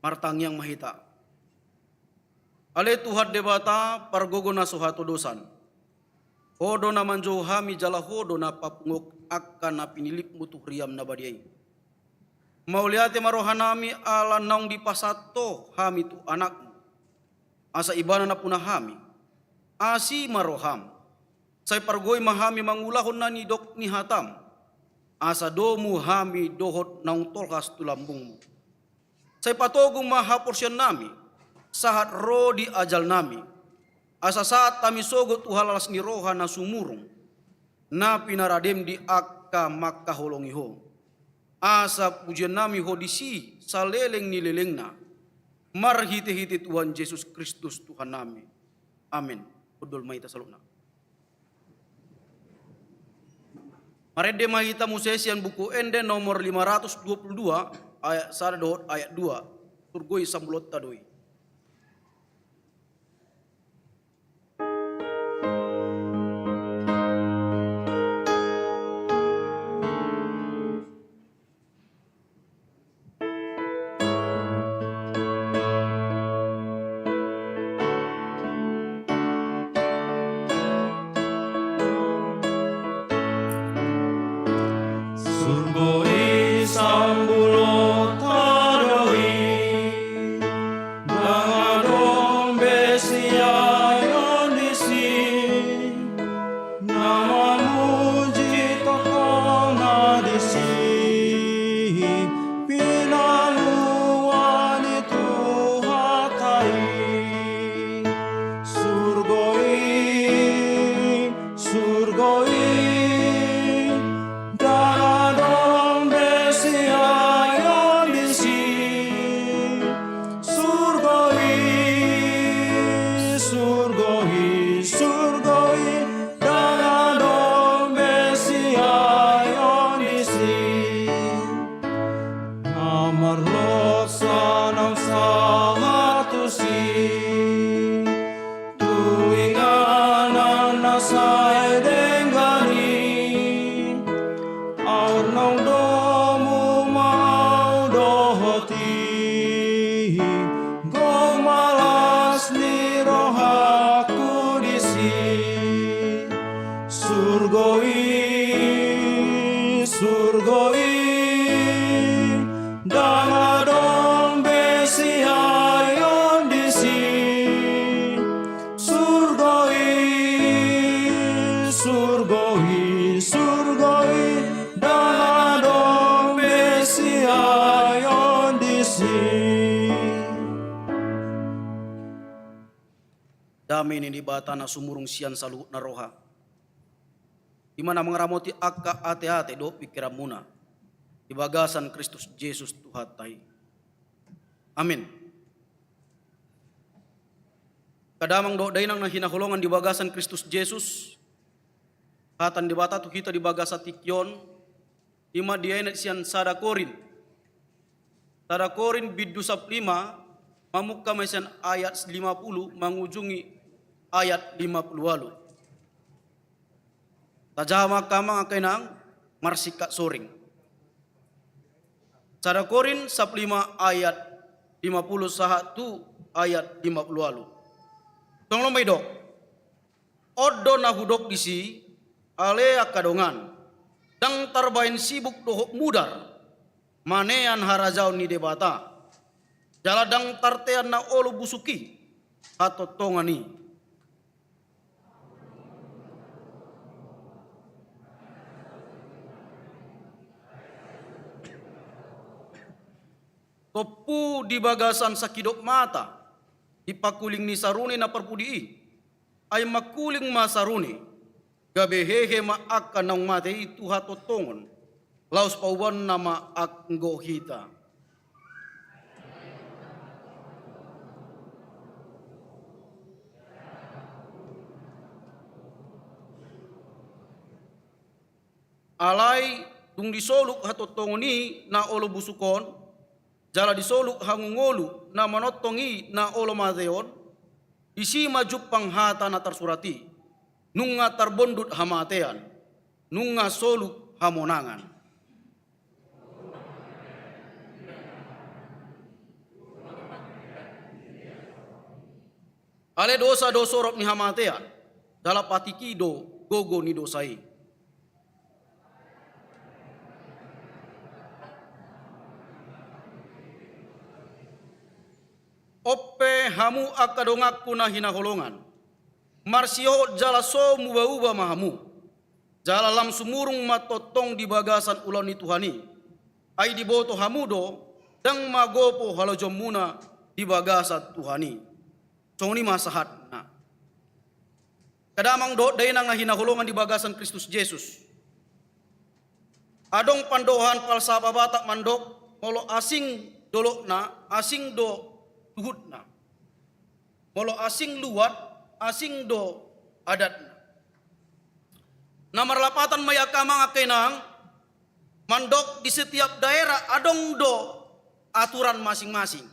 Martang yang mahita. Ale Tuhan debata pargogo na suhatu dosan. Hodo na manjo hami jala hodo na papungok akan na pinilip mutu riam na badiay. Mauliate marohanami ala naung di pasato hami tu anakmu. Asa ibana na punah hami. Asi maroham. Say pargoy mahami mangulahon na ni dok ni hatam. Asa domu hami dohot naung tolkas tulambungmu. Say patogong mahaporsyan nami, sahat ro di ajal nami. Asa saat kami sogot uhalalas ni roha na sumurong, na pinaradem di akka makaholongiho. Asa pujian nami hodisi sa leleng ni leleng na, marhiti-hiti Tuhan Yesus Kristus Tuhan nami. Amin. Udol mahita saluna. Marede mahita musesian buku ende nomor 522, ayat 1 ayat 2 turgoi samulot tadoi. Surgoi sambulot tadoi surgoi dangadong besi ayon disi surgoi dangadong besi ayon disi. Dami ini bata na sumurung sian saluhut na roha. Di mana mengeramoti akka ate-ate do pikiran muna. Di bagasan Kristus Yesus Tuhan tai. Amin. Kadamang do dainang na hinakulongan di bagasan Kristus Yesus. Hatan di bata tu kita di bagasa tikyon. Ima diainet sian sada korin. Sada korin biddu 15 mamukka mesian ayat 50 mengujungi ayat 50 Tajama kamang akenang marsika soring. Sada Korin 15 ayat 51 ayat 50 Tong lomay dok. Odo na hudok disi ale akadongan. Dang tarbain sibuk dohok mudar. Manean harajaw ni debata. Jaladang tartean na olo busuki. Atau tongani. Topu di bagasan sakidok mata. Ipakuling ni saruni na perpudi. Ay makuling masaruni. Gabehehe maak kanang matei tuha totongon. Laos pauban na maak ngohita. Alay dung disoluk hatotongoni na olo busukon. Jala disoluk hangungolu na manotongi na olo matheon. Isi maju panghata na tersurati. Nunga terbondut hamatean. Nunga soluk hamonangan. Ale dosa dosorok ni hamatean. Dala patiki do gogo ni dosai. Ope hamu akadongakku na hinaholongan. Marsio jala so muba-uba mahamu. Jala lam sumurung matotong di bagasan ulan ni Tuhani. Ay diboto hamudo dang magopo halojom muna di bagasan Tuhani. Congni masahat na. Kadamang do day na nga hinaholongan di bagasan Kristus Yesus. Adong pandohan palsaba batak mandok molo asing dolok na asing do tuhut na. Molo asing luat, asing do adat na. Namarlapatan mayakama nga kenang, mandok di setiap daerah adong do aturan masing-masing.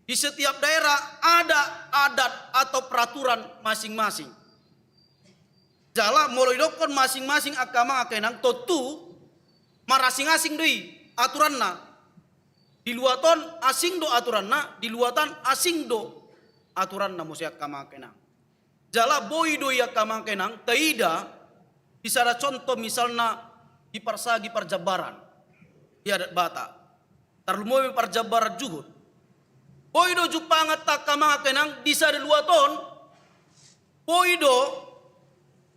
Di setiap daerah ada adat atau peraturan masing-masing. Jala molo idokon masing-masing agama nga kenang, totu marasing-asing doi aturan na. Di luaton asing do aturan na, di luatan asing do aturan na musyak kamakenang. Jala boy do ya kamakenang, taida bisa ada contoh misalnya di parsagi parjabaran, di adat bata, tarlumoy parjabaran juhud. Boy do jupangat tak kamakenang, bisa ada luaton, boy do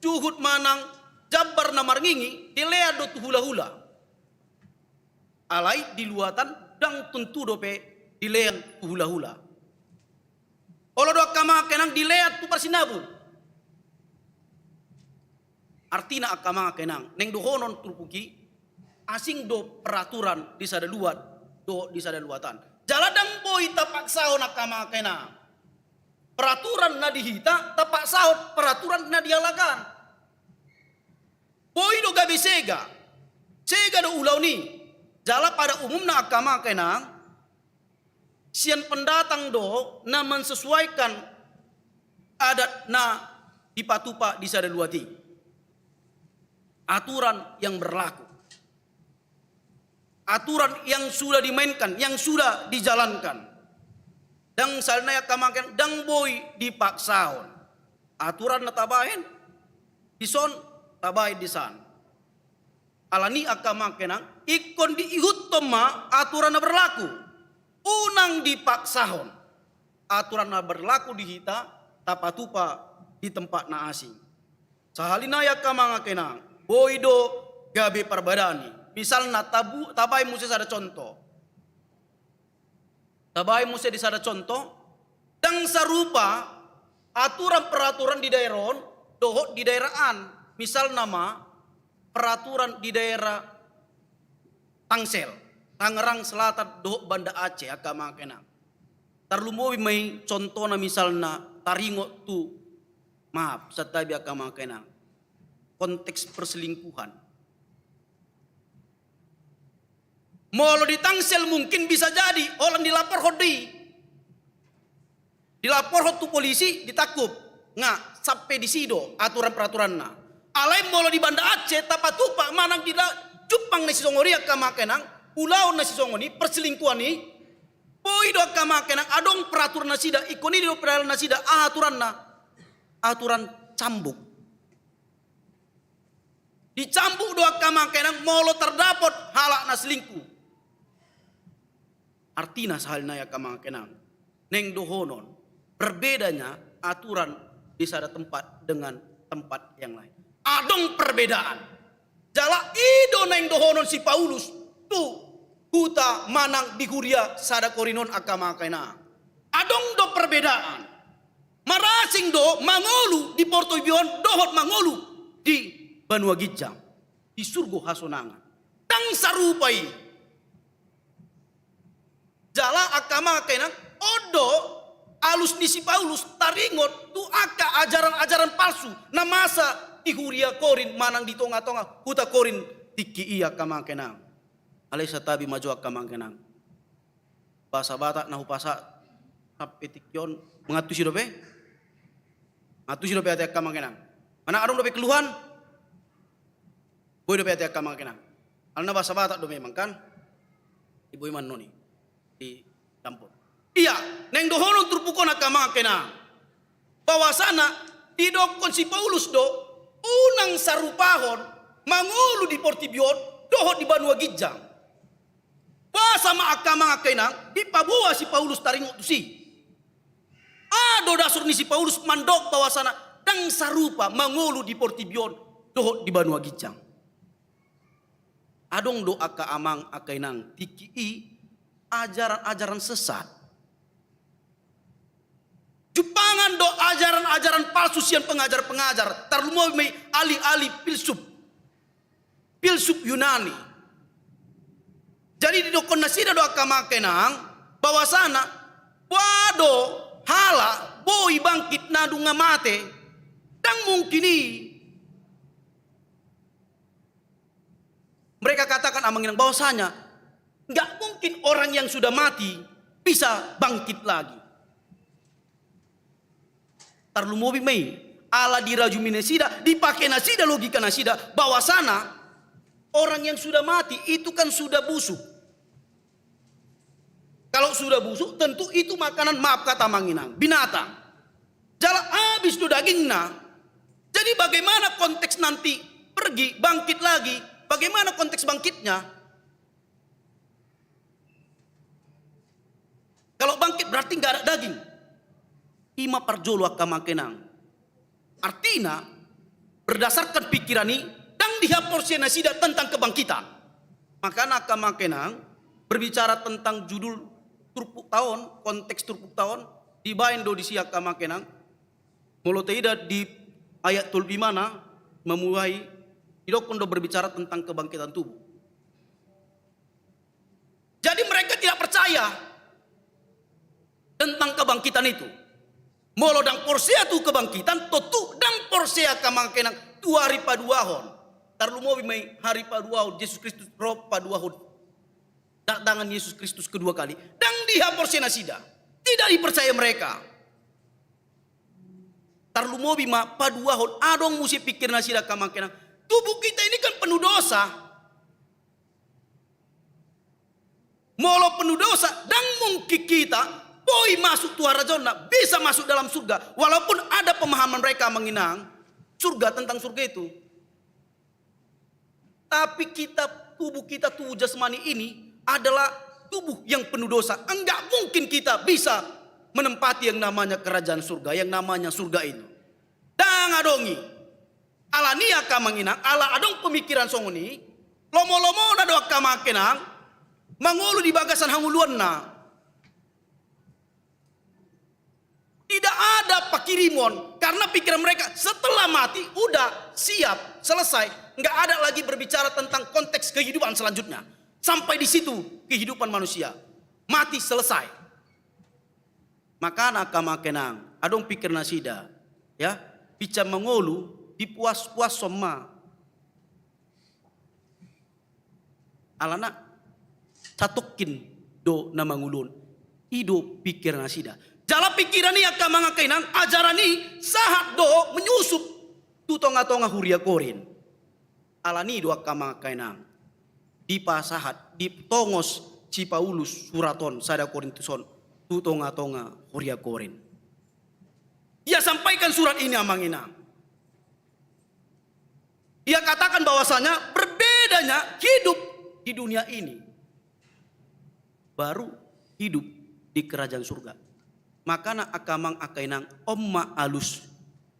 juhud manang jabar na marngingi, dilea do hula-hula. Alai di luatan dang tentu dope dilean hula-hula. Olo do akama kenang dileat tu parsinabun. Artina akama kenang neng dohonon turpuki asing do peraturan di sada luat do di sada luatan. Jaladang boy tapak sahon akama kenang. Peraturan na dihita tapak sahon peraturan na dialakan. Boy do gabi sega. Sega do ulau ni. Jala pada umumnya agama kenang, sian pendatang do na mensesuaikan adat na dipatupa di sada luati. Aturan yang berlaku. Aturan yang sudah dimainkan, yang sudah dijalankan. Dang salna agama kenang, dang boy dipaksaon. Aturan natabahin, Ison tabai disan. Alani akama kenang ikon di ihutoma aturan na berlaku. Unang dipaksahon. Aturan na berlaku di hita tapatupa di tempat na asing. Sahalina akama kenang boido gabe perbadani. Misalnya tabai musi ada contoh. Tabai musi ada contoh. Dan serupa aturan peraturan di daerah dohot di daerahan. Misal nama peraturan di daerah Tangsel, Tangerang Selatan, dohok Banda Aceh, agama kena. Tarlumowi may contoh na misalnya taringo tu, maaf, satabi agama kena. Konteks perselingkuhan. Molo di Tangsel mungkin bisa jadi orang dilapor hodi. Dilapor hot tu polisi ditakup. Nga sampai di sido aturan peraturan na. Alai molo di Banda Aceh tapatupa manang tidak cupang nasi songori akama kenang ulau nasi songoni perselingkuhan ni poido akama kenang adong peraturan nasida ikoni di peraturan nasida aturan cambuk dicambuk do akama kenang molo terdapat halak na selingkuh artina sahalna akama kenang neng dohonon berbedanya aturan di sada tempat dengan tempat yang lain. Adong perbedaan. Jala ido neng dohonon si Paulus tu huta manang di Huria sada korinon akama kena. Adong do perbedaan. Marasing do mangolu di Porto Ibion dohot mangolu di Banua Gijang di surgo hasonangan. Tang sarupai. Jala akama kena odo alus di si Paulus taringot tu aka ajaran-ajaran palsu na masa di Huria korin manang di tonga-tonga huta korin tiki iya kama kenang alai satabi maju kama kenang bahasa Batak nahu pasa sampai tikion mengatusi dope ate kama kenang mana adong dope keluhan boy dope ate kama kenang alna bahasa Batak dope memang kan ibu iman noni di campur iya neng dohono turpukon kama kenang bahwasana idokon si Paulus do unang sarupahon mangulu di Portibion dohot di Banua Gijang. Sama akama kenang di pabuah si Paulus taringot tu si. Ado dasur ni si Paulus mandok bahwasana dang sarupa mangulu di Portibion dohot di Banua Gijang. Adong do aka amang akainang tiki ajaran-ajaran sesat. Jupangan do ajaran-ajaran palsu sian pengajar-pengajar tarlumo may ali-ali pilsup Yunani. Jadi di dokon nasida do akama kenang bahwasana wado hala boy bangkit na dunga mate dang mungkini. Mereka katakan amanginang bahwasanya nggak mungkin orang yang sudah mati bisa bangkit lagi. Tarlumobi may ala diraju nasida dipakai nasida logika nasida bahwasana orang yang sudah mati itu kan sudah busuk. Kalau sudah busuk tentu itu makanan maaf kata manginang binatang. Jala habis do dagingna. Jadi bagaimana konteks nanti pergi bangkit lagi? Bagaimana konteks bangkitnya? Kalau bangkit berarti nggak ada daging. Ima parjolo akama kenang. Artinya berdasarkan pikiran ini dan dihaporsi nasida tentang kebangkitan. Maka akama kenang berbicara tentang judul turpuk tahun, konteks turpuk tahun dibain do di siak akama kenang. Moloteida di ayat tulbi mana memulai idokon do berbicara tentang kebangkitan tubuh. Jadi mereka tidak percaya tentang kebangkitan itu. Molo dang porsia tu kebangkitan totu dang porsia kamangkenang tu hari paduahon. Tarlumobi may hari paduahon Yesus Kristus roh paduahon. Datangan Yesus Kristus kedua kali. Dang diha porsia nasida. Tidak dipercaya mereka. Tarlumobi ma paduahon adong musi pikir nasida kamangkenang. Tubuh kita ini kan penuh dosa. Molo penuh dosa dan mungkin kita boy masuk tuara zona bisa masuk dalam surga walaupun ada pemahaman mereka menginang surga, tentang surga itu. Tapi tubuh kita, tubuh jasmani ini adalah tubuh yang penuh dosa. Enggak mungkin kita bisa menempati yang namanya kerajaan surga, yang namanya surga itu. Dan adongi, ala niya ka manginang, ala adong pemikiran songoni, lomo-lomo na doa ka makenang, mangulu di bagasan hanguluan na. Tidak ada pakirimon, karena pikiran mereka setelah mati udah siap, selesai. Nggak ada lagi berbicara tentang konteks kehidupan selanjutnya. Sampai di situ kehidupan manusia. Mati selesai. Maka nak makenang, adong pikir nasida, ya, bica mengolu dipuas-puas soma. Alana catokin do na mangulun. Ido pikir nasida. Jala pikiran ni akan mangakainang ajaran ni sahat do menyusup tutonga-tonga huria korin. Alani do akan mangakainang di pasahat di tongos si Paulus suraton sada Korintuson tutonga-tonga huria korin. Dia sampaikan surat ini amanginang. Dia katakan bahwasanya berbedanya hidup di dunia ini baru hidup di kerajaan surga. Makana akamang akainang omma alus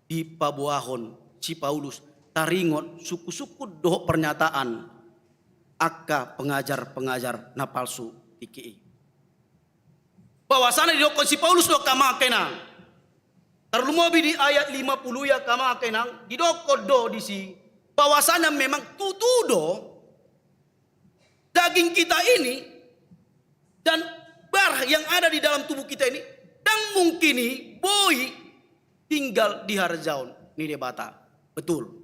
di pabuahon si Paulus taringot suku-suku doh pernyataan akka pengajar-pengajar na palsu tiki. Bahwasana di dokon si Paulus do kama akainang terlumobi di ayat 50 ya kama akainang di dokon do di si bahwasanya memang tutudo daging kita ini dan barah yang ada di dalam tubuh kita ini dan mungkin boy tinggal di Harjaun ni debata. Betul.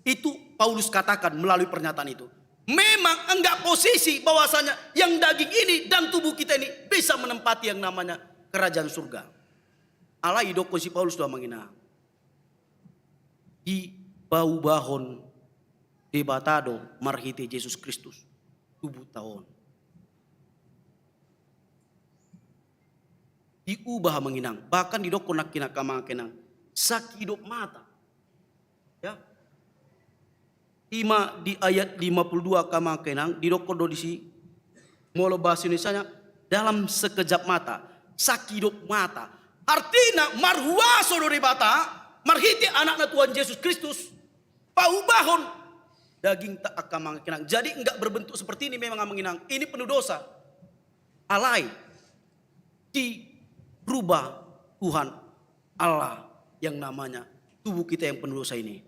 Itu Paulus katakan melalui pernyataan itu. Memang enggak posisi bahwasanya yang daging ini dan tubuh kita ini bisa menempati yang namanya kerajaan surga. Allah idoko si Paulus doa mangina. Di bau bahon debatado marhite Yesus Kristus tubuh tahun. Diubah menginang, bahkan didoko nak kinakamakenang sakidop mata. Ya. Di ayat 52 kamakenang didoko do disi molo bahasa Indonesianya dalam sekejap mata, sakidop mata. Artinya marhuaso do bata, marhiti anakna Tuhan Yesus Kristus, paubahon daging tak akan menginang. Jadi enggak berbentuk seperti ini memang menginang. Ini penuh dosa. Alai dirubah Tuhan Allah yang namanya tubuh kita yang penuh dosa ini.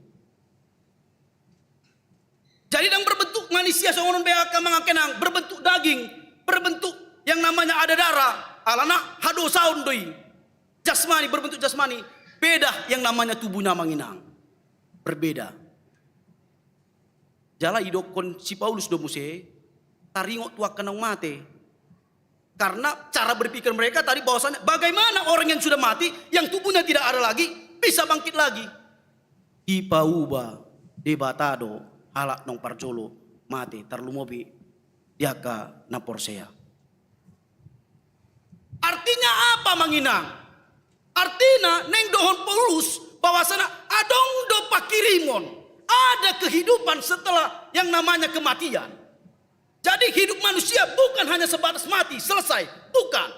Jadi yang berbentuk manusia songonon beaka mengakenang, berbentuk daging, berbentuk yang namanya ada darah. Alana hado saun doi. Jasmani berbentuk jasmani, beda yang namanya tubuhnya menginang. Berbeda. Jala idokon si Paulus do muse taringok tua kenang mate. Karena cara berpikir mereka tadi bahwasanya bagaimana orang yang sudah mati yang tubuhnya tidak ada lagi bisa bangkit lagi. Ipauba debatado halak nong parjolo mati terlumobi diaka na porsea. Artinya apa manginang? Artinya neng dohon Paulus bahwasanya adong do pakirimon. Ada kehidupan setelah yang namanya kematian. Jadi hidup manusia bukan hanya sebatas mati, selesai. Bukan.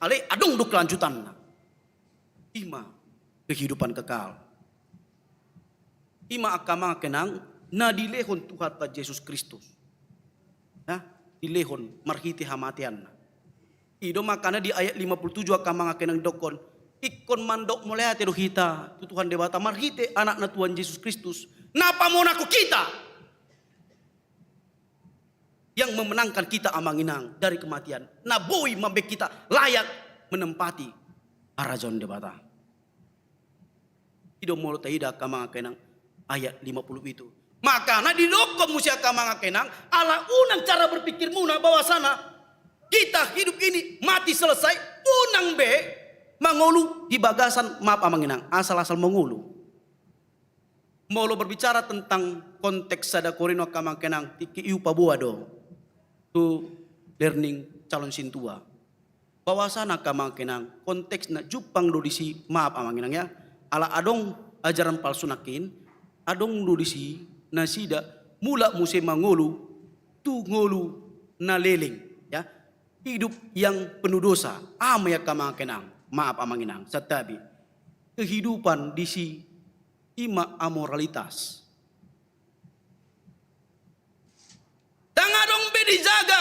Ale adong do kelanjutan. Ima kehidupan kekal. Ima akama kenang na dilehon Tuhan ta Yesus Kristus. Ya, dilehon marhiti hamatian. Ido makana di ayat 57 akama kenang dokon ikon mandok mulai hati kita Tuhan debata marhite anak na Tuhan Yesus Kristus. Napa mau naku kita yang memenangkan kita amanginang dari kematian. Naboi mambek kita layak menempati arajon debata. Ido molo taida kama kenang ayat 50 itu. Maka na didokom musia kama kenang ala unang cara berpikir muna bahwasana kita hidup ini mati selesai unang be mangulu di bagasan maaf amanginang asal-asal mengulu. Molo berbicara tentang konteks sada korino kamakenang tiki iu pabuado tu learning calon sintua. Bahwasana kamakenang konteks na jupang do disi maaf amanginang ya ala adong ajaran palsu nakin, adong do disi nasida mula muse mangolu tu ngolu na leleng, ya. Hidup yang penuh dosa, amaya kamakenang, maaf amanginang, satabi. Kehidupan disi ima amoralitas. Tangadong be dijaga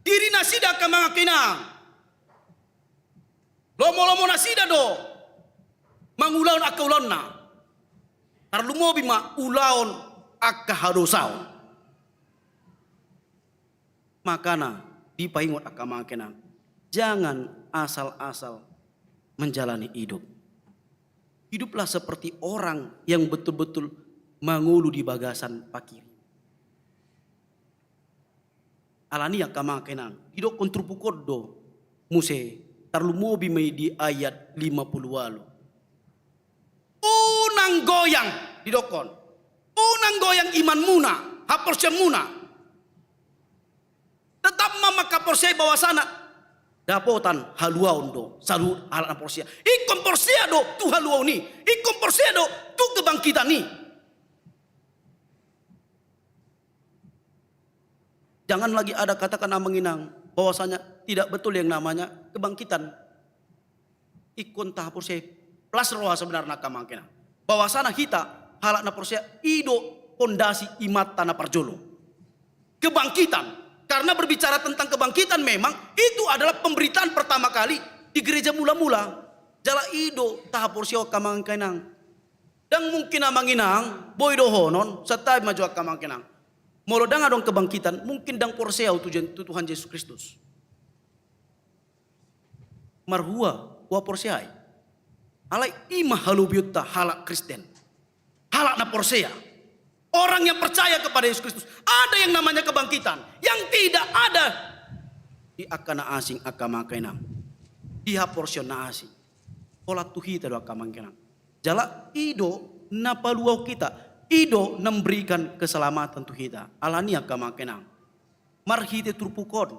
diri nasida kamakenang. Lomo-lomo nasida do mangulaon akaulon na. Tarlumobi ma ulaon akahadosaon. Makana dipaingot akamakenang. Jangan asal-asal menjalani hidup. Hiduplah seperti orang yang betul-betul mangulu di bagasan pakiri. Alani akamakenang. Hidok kontrupukodo muse tarlumobi may di ayat 50 walu. Unang goyang didokon. Unang goyang iman muna, haporsya muna. Tetap mama kaporsya bawa sana. Dapotan haluaon do, salut alat porsya. Ikom porsya do tu haluaon ni. Ikom porsya do tu kebangkitan ni. Jangan lagi ada katakan amanginang bahwasanya tidak betul yang namanya kebangkitan. Ikon tahap porsya plus roha sebenarnya kamangkena. Bahwasana kita halak na porsya ido pondasi imat tanah parjolo. Kebangkitan. Karena berbicara tentang kebangkitan memang itu adalah pemberitaan pertama kali di gereja mula-mula. Jala ido tahap porsya kamangkenang. Dan mungkin amanginang boy dohonon setai maju kamangkenang. Molodang adong kebangkitan mungkin dang porsya Tuhan Yesus Kristus. Marhua wa porsyai. Alai ima halubiutta halak Kristen. Halak na porsya. Orang yang percaya kepada Yesus Kristus. Ada yang namanya kebangkitan. Yang tidak ada. Di akana asing akamakenang. Di haporsyon na asing. Pola tuhita do akamakenang. Jala ido na paluaw kita. Ido memberikan keselamatan tuhita. Alani akamakenang. Marhite turpukon.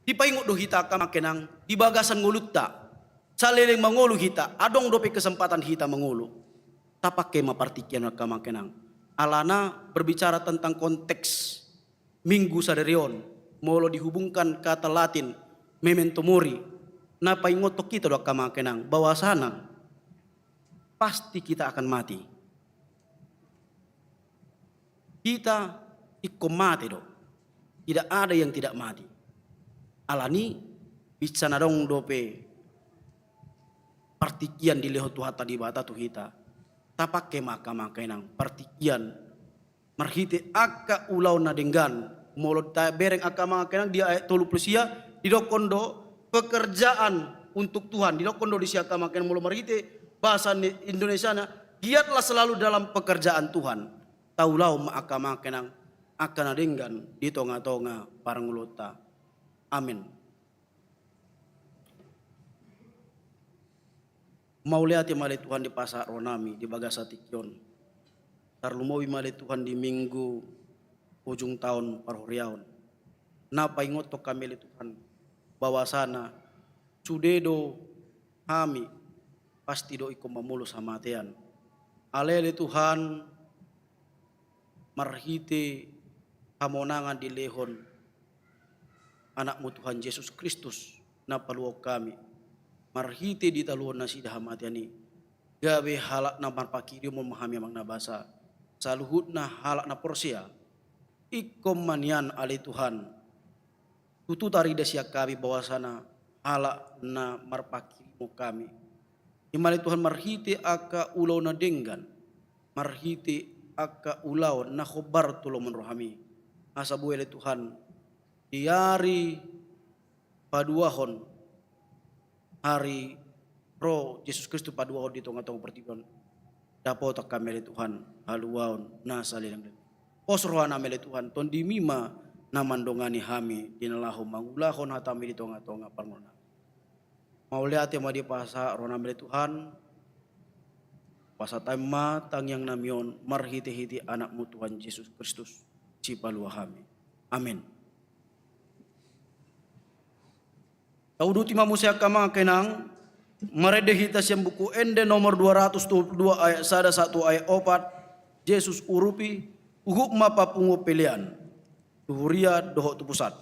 Di paingot do hita akamakenang. Di bagasan ngulutta. Saleleng mangulu hita. Adong dope kesempatan hita mangulu. Tapake mapartikian kamakenang. Alana berbicara tentang konteks minggu sadarion. Molo dihubungkan kata Latin memento mori. Napa ingotok kita do kamakenang. Bahwasana pasti kita akan mati. Kita ikom mati do. Tidak ada yang tidak mati. Alani bisa nadong dope partikian di leho tuhata di bata tuhita. Tapake makakenang partikian marhite akka ulau na denggan molot bereng akka makakenang dia ayat 30 di dokondo pekerjaan untuk Tuhan di dokondo di siaka makan molo marhite bahasa Indonesia na giatlah selalu dalam pekerjaan Tuhan taulau akka makenang akan adenggan di tonga-tonga parangulota amin. Mau lihat mali Tuhan di pasar Ronami di Bagasa Tikyon. Tarlumowi mali Tuhan di minggu ujung tahun parhuriaon. Napa ingotok kami li Tuhan bahwasana sudedo kami pasti do ikom mamulu sama tean. Alele Tuhan marhite hamonangan di lehon anakmu Tuhan Yesus Kristus napa luok kami. Marhite di taluan nasi dah matiani. Gawe halak na marpakiri memahami amang na basa. Saluhut na halak na porsya. Ikom manian ali Tuhan. Tutu tari dasya kami bahwasana halak na marpakiri mo kami. Imali Tuhan marhite aka ulau na denggan. Marhite aka ulau na khobar tulungan rohami. Asa buele Tuhan. Diari paduahon. Hari roh Yesus Kristus padua di tengah-tengah pertiban dapat kami Tuhan haluaun nasa lilang posrohan amele Tuhan ton di mima namandongani hami dinalahu mangulahon hatami di tengah-tengah parmona mau lihat yang di pasa roh amele Tuhan pasa taima tang yang namion marhiti-hiti anakmu Tuhan Yesus Kristus cipalua hami amin. Taudu timamu saya kama kenang Merede hita siam buku ende nomor 222 ayat 1 ayat 4. Yesus urupi uhuk mapa pungu pilihan. Tuhuria dohok tu pusat.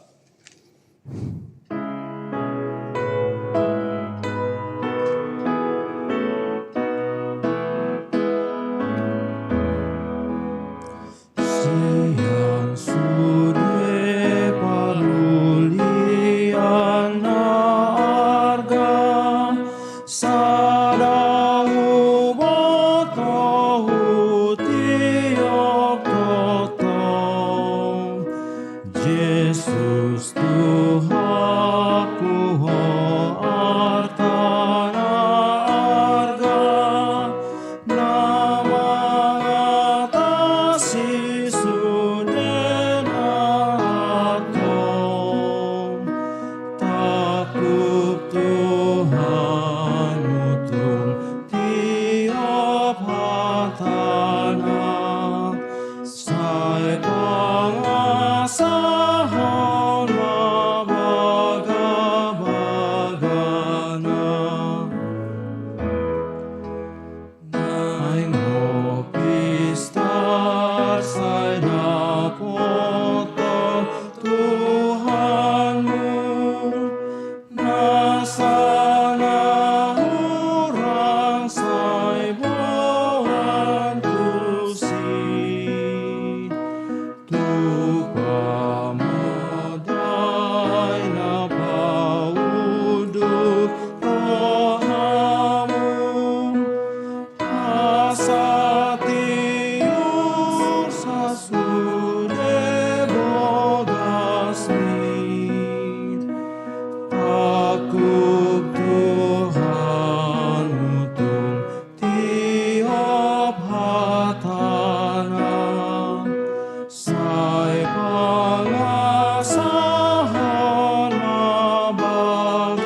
Siang sude palulian arga sadahu botohu tiok totong Yesus Tuhanku ho artana arga nama atasi sudena atong takut Tuhan utung tiap hatana sai pangasahon mabaga-bagana naing mopistar sai dapoto Tuhanmu nasana urang sai boan tusi tupa modai na pauduk rohamu asatiur sasude bogasni takut Tuhan utung tiap hatana sai pangasahon mabaga-bagana.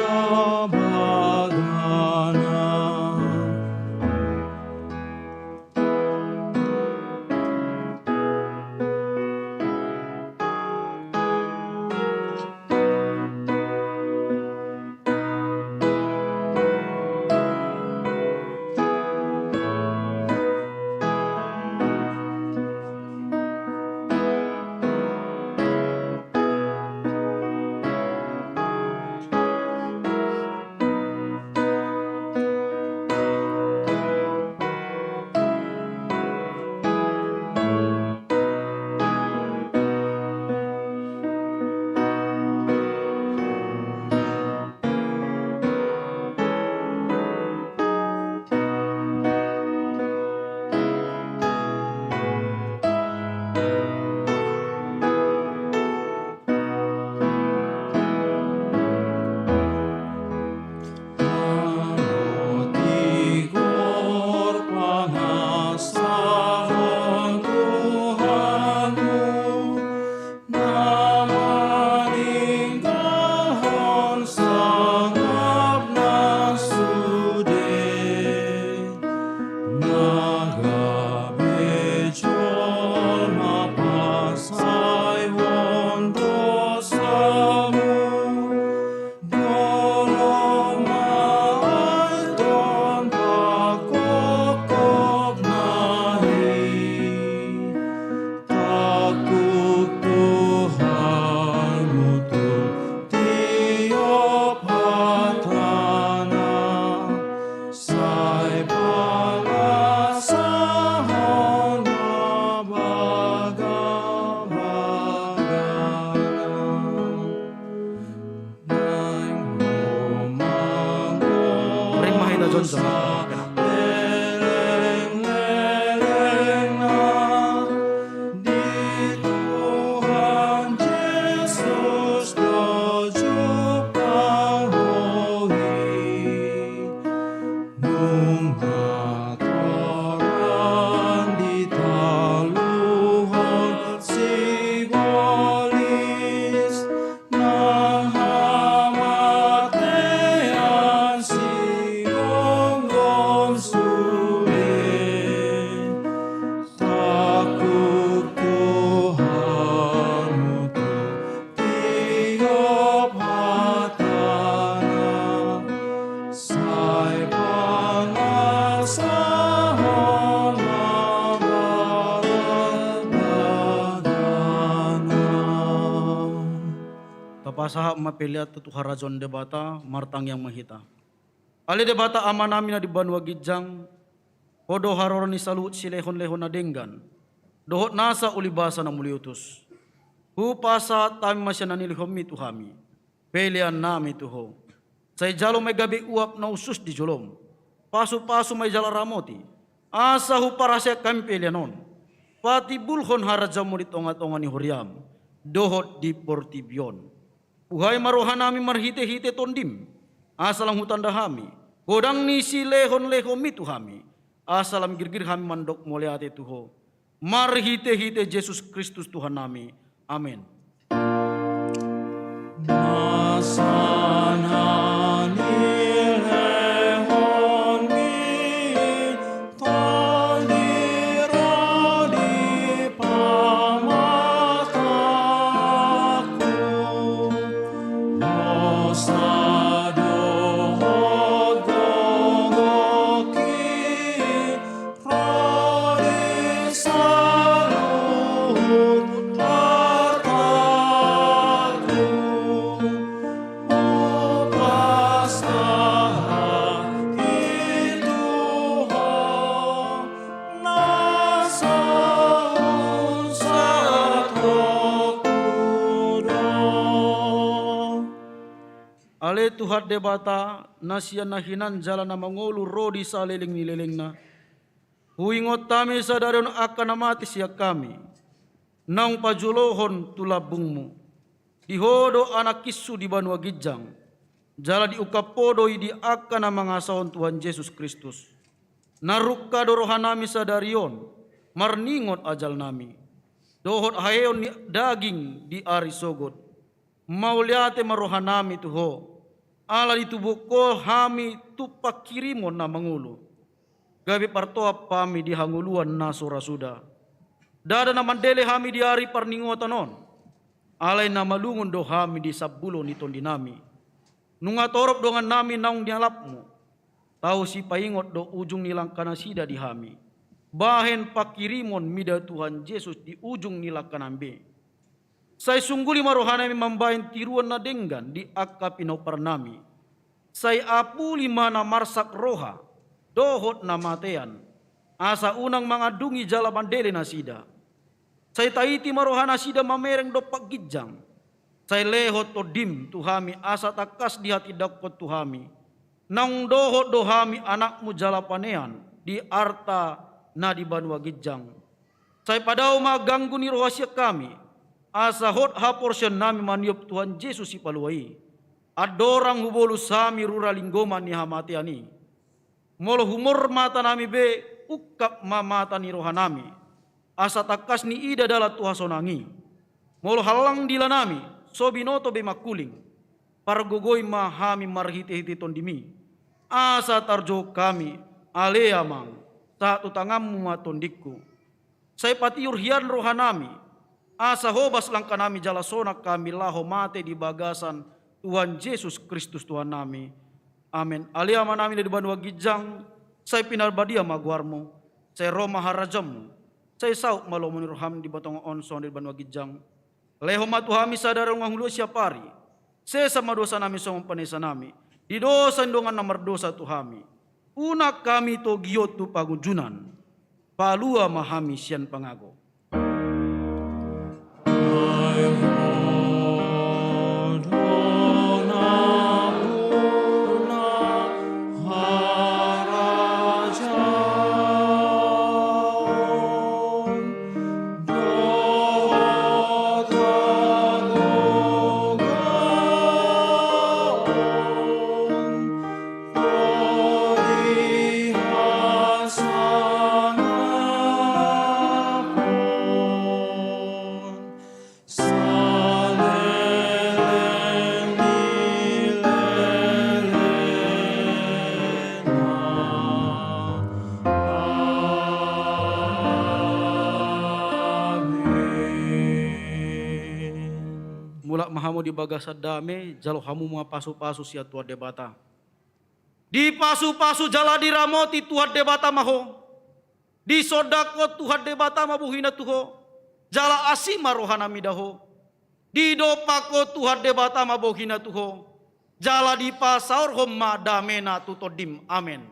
pasaha mapeliat tu harajon debata martang yang mahita. Ale debata amanami na di banwa gijang, podo haroroni salut si lehon-lehon na denggan, dohot nasa ulibasa na muliutus. Hupasa tami masya nanilihom itu hami, pelian nami tuho. Say jalo may gabi uap na usus di jolom, pasu-pasu may jala ramoti, asa huparasya kami pelianon, pati bulhon harajam mulit ongat-ongan ni huriam, dohot di portibion. Uhay marohan nami marhite-hite tondim, asalang hutan dahami, godang ni si lehon-lehon itu hami, asalam girgir kami mandok moleate tuho, marhite-hite Yesus Kristus Tuhan nami, amin. Ale Tuhan debata nasian nahinan jalan na mangulu rodi sa leling ni leling na. Huingot tami sa daron akan namati siya kami. Nang pajulohon tulabungmu. Dihodo anak kisu di banwa gijang. Jala di ukapodoi di akan na mga sahon Tuhan Yesus Kristus. Narukka dorohan nami sa darion. Marningot ajal nami. Dohot hayon ni daging di ari sogot. Mauliate marohan nami tuho. Ala ditubuko hami tupak kirimon na mangulu. Gabi partoa pami di hanguluan na surasuda. Dada na mandele hami di ari parningotanon. Alay na malungon do hami di sabulo niton dinami. Nunga torop dongan nami naung dialapmu. Tahu si paingot do ujung nilang kanasida di hami. Bahen pakirimon mida Tuhan Yesus di ujung nilang kanambe. Say sungguli marohanami mambahin tiruan na denggan di akka pinopar nami. Say apu lima na marsak roha, dohot na matean. Asa unang mga dungi jala bandele na sida. Say taiti marohana sida mamereng do paggijang. Say lehot to dim tuhami asa takas di hati dakot tuhami. Nang dohot dohami anakmu jala panean di arta na di banwa gijang. Say padaw maganggu ni rohasya kami. Asa hot haporsyon nami maniop Tuhan Yesus si paluai. Adorang hubolu sami rura linggoman ni hamatiani. Molo humor mata nami be ukap mamata ni roha nami. Asa takas ni ida dala Tuhan sonangi. Molo halang dila nami so binoto be makuling. Pargogoy mahami marhiti-hiti tondimi. Asa tarjo kami aleamang sa tutangamu matondikku. Say patiur hian roha nami. Asa hobas lang kanami jala sonak kami laho mate di bagasan Tuhan Yesus Kristus Tuhan nami. Amin. Aliama nami di banwa gijang, say pinalbadia magwarmo, say Roma harajam, say sauk malomoni roham di batong onson di banwa gijang. Leho matuhami sadarong ngahulu siapari, say sama dosa nami somong panesa nami, di dosa indongan nomor dosa tuhami. Una kami to giyot tu pagunjunan, palua mahami sian pangago. Mahamu di bagasa dame jalo hamu mga pasu-pasu siya tuad debata. Di pasu-pasu jala di ramoti tuad debata maho. Di sodako tuad debata mabuhina tuho. Jala asima rohana midaho. Di dopako Tuhan debata mabohina tuho. Jala di pasaur homma damena tutodim. Amin.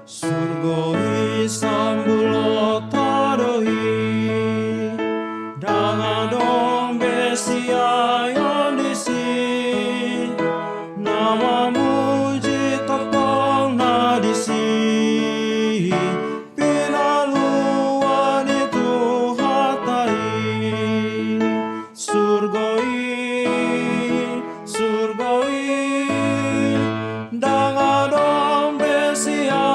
Surgoi sambulo tadohi dangadong besia yondisi nama muji topong nadisi pinaluan itu hatai surgoi dangadong besia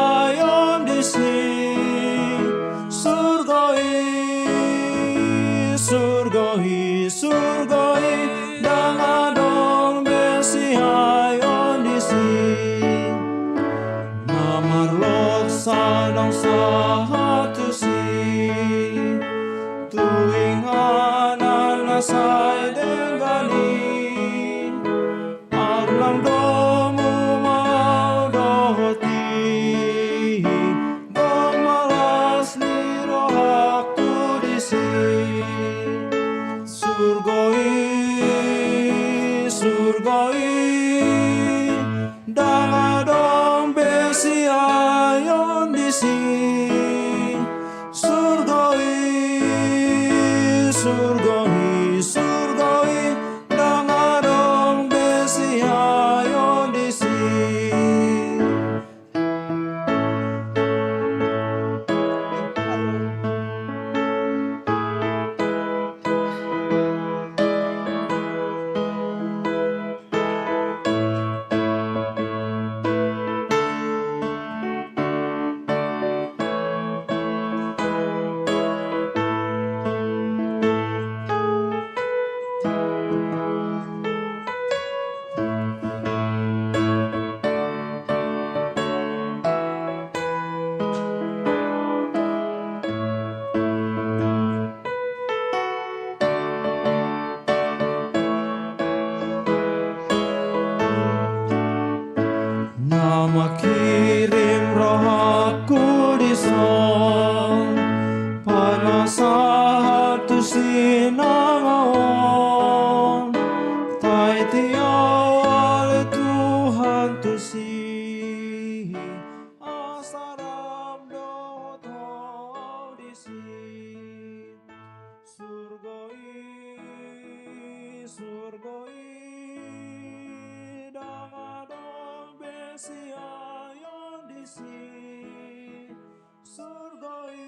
surgoi dangadong besia yondisi namarlok sadang sahatusi tuing anan nasai denggani arlang domu mau dohoti gomalas niro aku disi surgoi dangadong besia yondisi surgoi dangadong besia yondisi Nama kirim roh aku di son Panasa tu sinangaon Tai tiawal Tuhan tu si Asaram dohot audisi surgoi dangadong besia yondisi surgoi